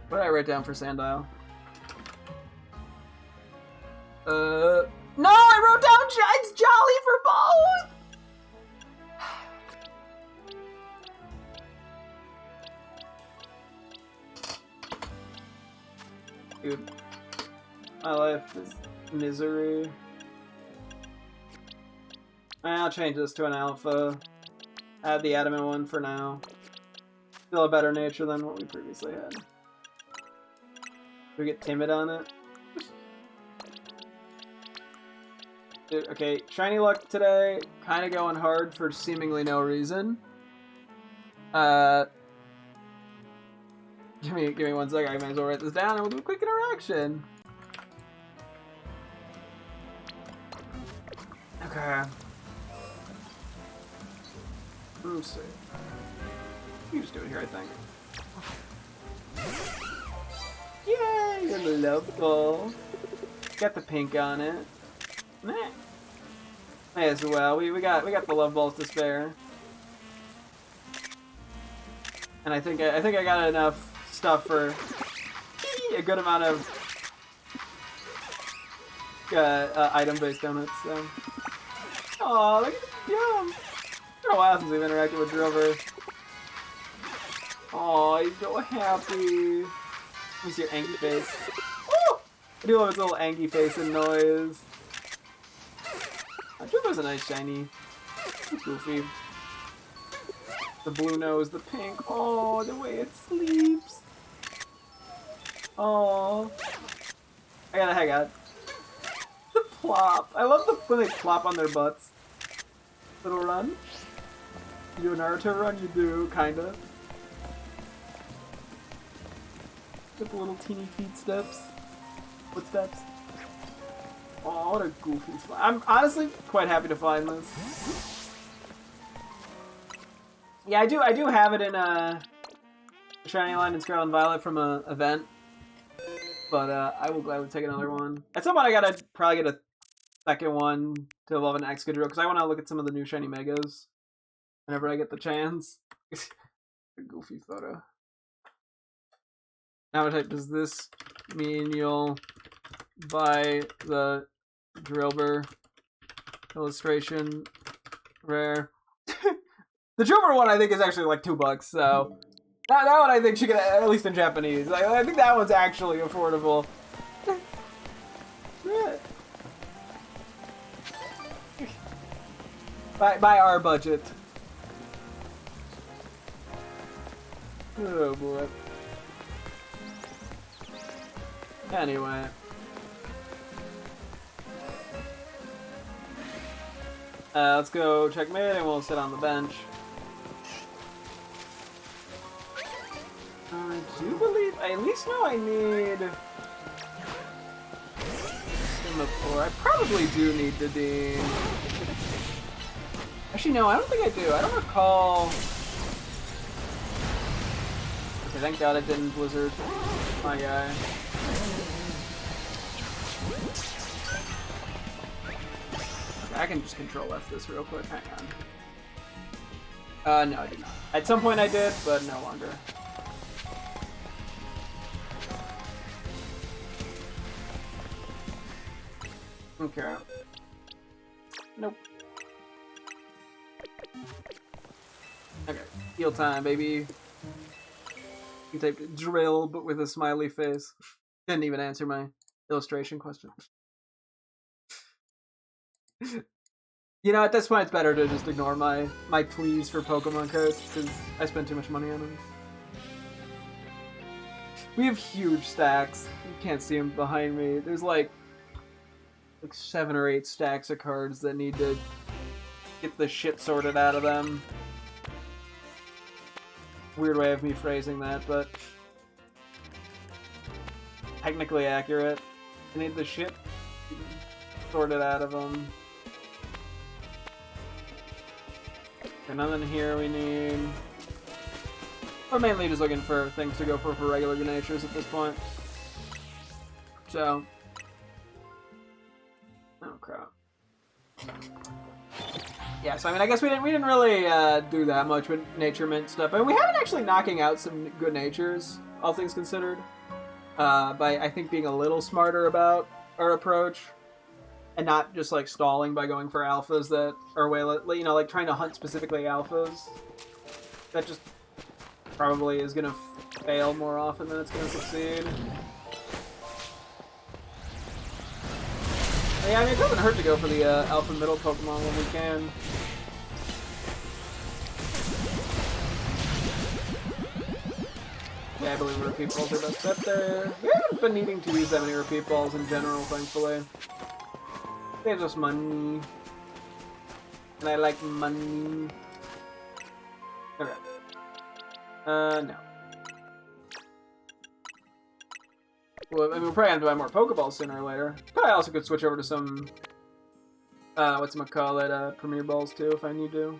What did I write down for Sandile? No, I wrote down it's Jolly for both! Dude, my life is misery. I'll change this to an alpha. Add the adamant one for now. Still a better nature than what we previously had. Do we get timid on it? Dude, okay, shiny luck today. Kind of going hard for seemingly no reason. Give me 1 second. I might as well write this down and we'll do a quick interaction. Okay. Let's see. You just do it here, I think. Yay! You're lovable. Got the pink on it. Meh. May as well. We got the love balls to spare. And I think I got enough stuff for a good amount of item-based donuts. So. Aw, look at the yum! It's been a while since we've interacted with Drover. Aw, he's so happy. Let me see your angry face. Woo! I do love his little angry face and noise. Drover's a nice shiny. He's goofy. The blue nose, the pink. Oh, the way it sleeps. Oh, I gotta hang out. The plop. I love when they plop on their butts. Little run. You do a Naruto run? You do, kinda. Get the little teeny feet steps. Footsteps. Oh, what a goofy slime. I'm honestly quite happy to find this. Yeah, I do have it in Shiny Line and Scarlet and Violet from an event. But I will gladly take another one. At some point I gotta probably get a second one to evolve an Excadrill, because I want to look at some of the new shiny Megas whenever I get the chance. A goofy photo. Now does this mean you'll buy the Drillbur illustration rare? The Drillbur one I think is actually like $2, so that one I think she could, at least in Japanese. I think that one's actually affordable. By our budget. Oh boy. Anyway. Let's go checkmate and we'll sit on the bench. I do believe, I at least know I need Semaphore. I probably do need the Dean. Actually, no, I don't think I do. I don't recall. Okay, thank God I didn't Blizzard my guy. Okay, I can just Control F this real quick. Hang on. No, I did not. At some point I did, but no longer. Okay. Nope. Okay. Heal time, baby. You typed drill, but with a smiley face. Didn't even answer my illustration question. You know, at this point, it's better to just ignore my pleas for Pokemon cards, because I spent too much money on them. We have huge stacks. You can't see them behind me. There's like 7 or 8 stacks of cards that need to get the shit sorted out of them. Weird way of me phrasing that, but technically accurate. I need the shit sorted out of them. Okay, nothing here we need. We're mainly just looking for things to go for regular natures at this point. So. Oh crap. Yeah, so I mean, I guess we didn't really do that much with Nature Mint stuff. I mean, we have been actually knocking out some good natures, all things considered. By I think being a little smarter about our approach, and not just like stalling by going for alphas that are way, you know, like trying to hunt specifically alphas. That just probably is gonna fail more often than it's gonna succeed. Yeah, I mean, it doesn't hurt to go for the alpha middle Pokemon when we can. Yeah, I believe repeat balls are best bet there. We haven't been needing to use that many repeat balls in general, thankfully. Saves us money. And I like money. Okay. No. Well, I mean, we're probably gonna buy more Pokeballs sooner or later. Probably also could switch over to some, Premier Balls too if I need to.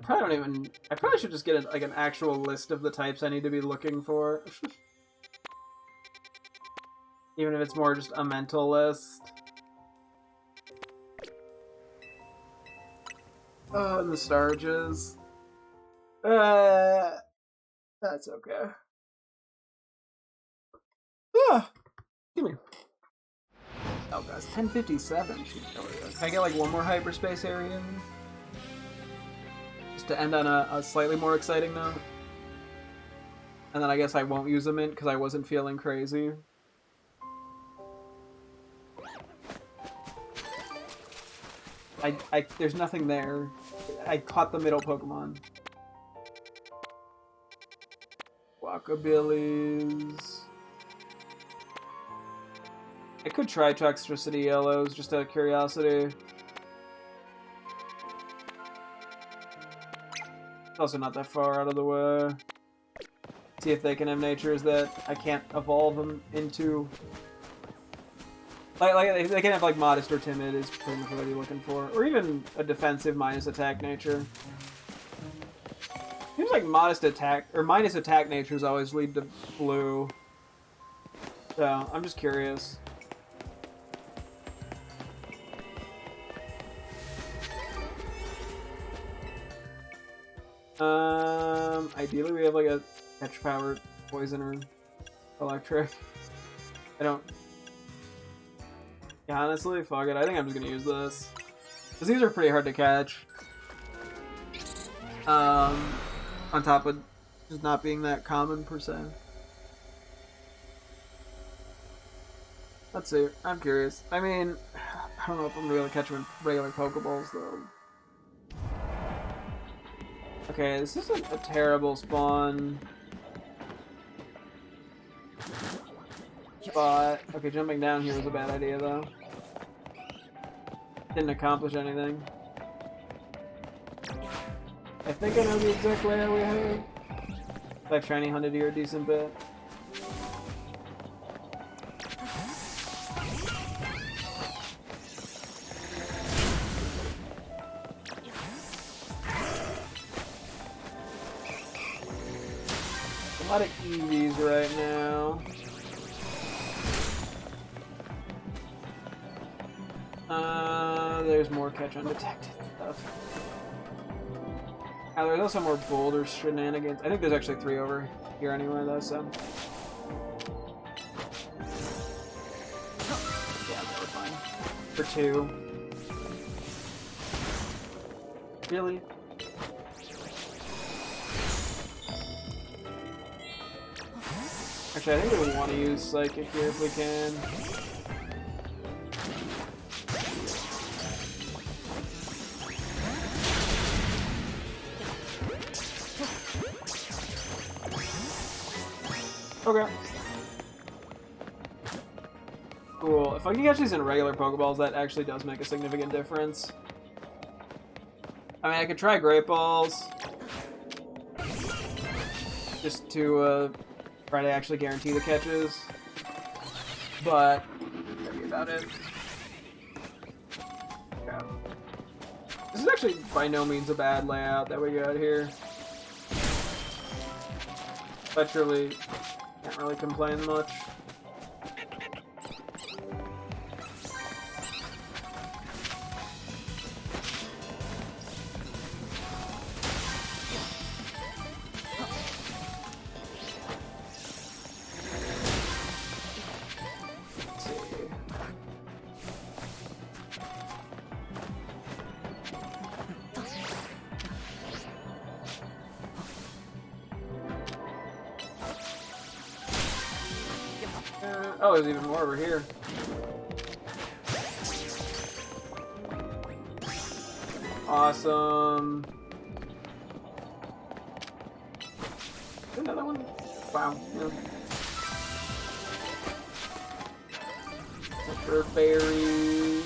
I probably should just get like an actual list of the types I need to be looking for. Even if it's more just a mental list. Oh, nostalgias. That's okay. Ah, give me. Oh, guys, 1057. Can I get like one more hyperspace area? Just to end on a slightly more exciting note. And then I guess I won't use a mint because I wasn't feeling crazy. There's nothing there. I caught the middle Pokemon. Walkabillies. I could try Toxtricity Yellows just out of curiosity. It's also not that far out of the way. See if they can have natures that I can't evolve them into. Like they can have like modest or timid is pretty much what I'd be looking for, or even a defensive minus attack nature. Seems like modest attack or minus attack natures always lead to blue. So I'm just curious. Ideally we have like a catch power, poison, or electric. Yeah, honestly, fuck it. I think I'm just gonna use this. Because these are pretty hard to catch. On top of just not being that common per se. Let's see. I'm curious. I mean, I don't know if I'm gonna be able to catch them in regular Pokeballs though. Okay, this isn't a terrible spawn. But okay, jumping down here was a bad idea though. Didn't accomplish anything. I think I know the exact layout we have. I've shiny hunted here a decent bit. A lot of EVs right now. There's more catch undetected stuff. There's also more boulder shenanigans. I think there's actually 3 over here anyway, though, so. Yeah, we're fine. For 2. Really? Actually, I think we want to use Psychic here if we can. Okay. Cool. If I can catch these in regular Pokeballs, that actually does make a significant difference. I mean, I could try Great Balls. Just to try to actually guarantee the catches. But, that'd be about it. Yeah. This is actually by no means a bad layout that we got here. Literally, can't really complain much. Oh, there's even more over here. Awesome. Another one? Wow. Yeah. Pepper berries.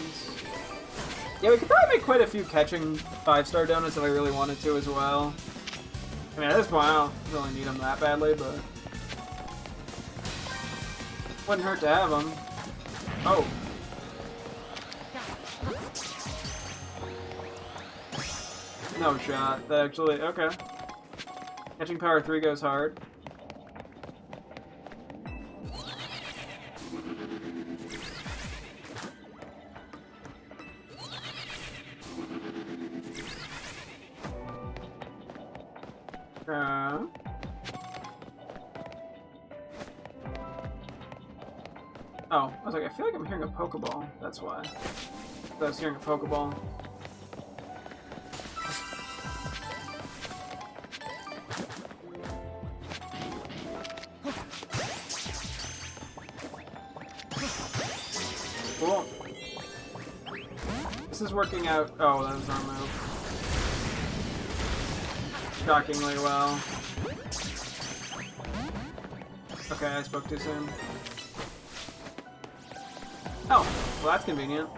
Yeah, we could probably make quite a few catching 5-star donuts if I really wanted to as well. I mean, at this point, I don't really need them that badly, but wouldn't hurt to have them. Oh. No shot. That actually, okay. Catching power 3 goes hard. Oh, I was like, I feel like I'm hearing a Pokeball. That's why. I was hearing a Pokeball. Cool. This is working out. Oh, that was our move. Shockingly well. Okay, I spoke too soon. Oh, well that's convenient.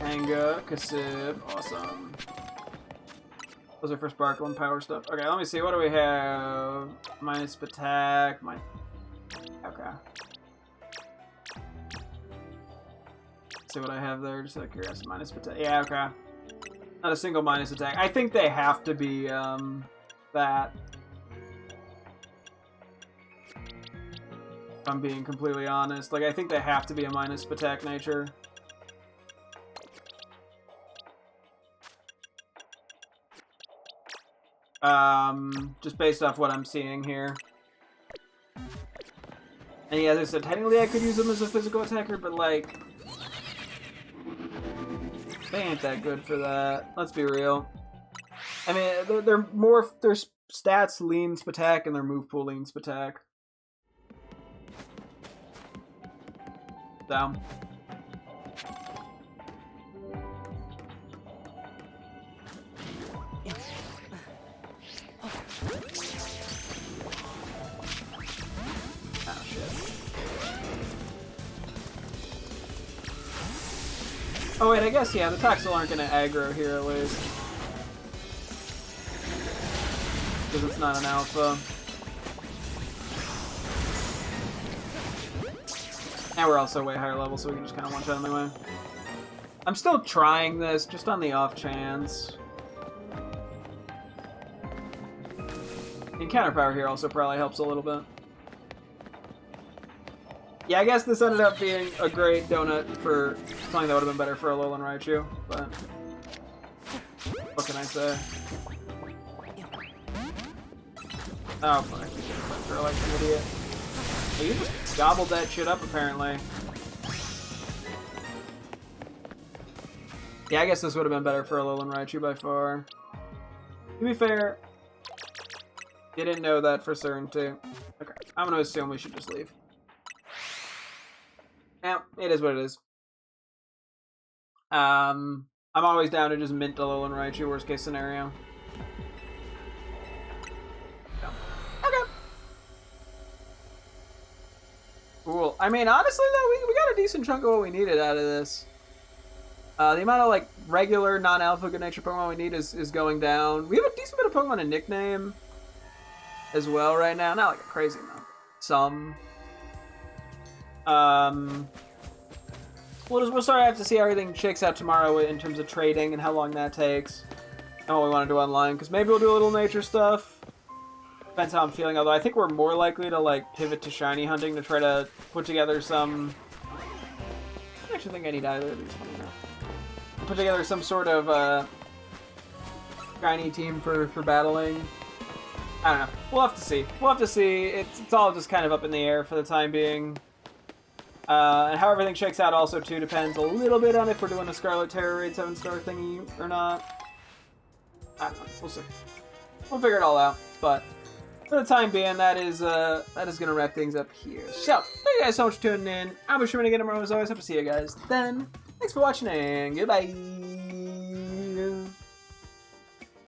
Anga, Kasib, awesome. Those are for Sparkle and Power stuff. Okay, let me see, what do we have? Minus attack, okay. Let's see what I have there, just out of curiosity. Minus attack, yeah, okay. Not a single minus attack. I think they have to be, that. If I'm being completely honest. Like, I think they have to be a minus attack nature. Just based off what I'm seeing here. And yeah, as I said, technically I could use them as a physical attacker, but like, they ain't that good for that. Let's be real. I mean, they're more, their stats lean Spatak and their move pool lean Spatak. Down. Oh shit. Oh wait, I guess yeah, the Toxel aren't gonna aggro here at least. Because it's not an alpha. And we're also way higher level, so we can just kind of one-shot them anyway. I'm still trying this, just on the off chance. Encounter power here also probably helps a little bit. Yeah, I guess this ended up being a great donut for something that would have been better for a Alolan Raichu, but what can I say? Oh, fuck. I like an idiot. Well, you just gobbled that shit up, apparently. Yeah, I guess this would have been better for Alolan Raichu by far. To be fair, didn't know that for certainty. Okay, I'm gonna assume we should just leave. Yeah, it is what it is. I'm always down to just mint Alolan Raichu, worst case scenario. Okay. Cool. I mean, honestly, though, we got a decent chunk of what we needed out of this. The amount of, like, regular, non-alpha good-natured Pokemon we need is going down. We have a decent bit of Pokemon in nickname as well right now. Not, like, a crazy amount. Some. We'll sort of have to see how everything shakes out tomorrow in terms of trading and how long that takes. And what we want to do online, because maybe we'll do a little nature stuff. Depends how I'm feeling, although I think we're more likely to, like, pivot to shiny hunting to try to put together some... I don't actually think I need either of these. Put together some sort of, shiny team for battling. I don't know. We'll have to see. We'll have to see. It's all just kind of up in the air for the time being. And how everything shakes out also, too, depends a little bit on if we're doing a Scarlet Terror Raid 7-star thingy or not. I don't know. We'll see. We'll figure it all out. But for the time being, that is gonna wrap things up here. So, thank you guys so much for tuning in. I'll be sure to get tomorrow as always. Hope to see you guys then. Thanks for watching and goodbye.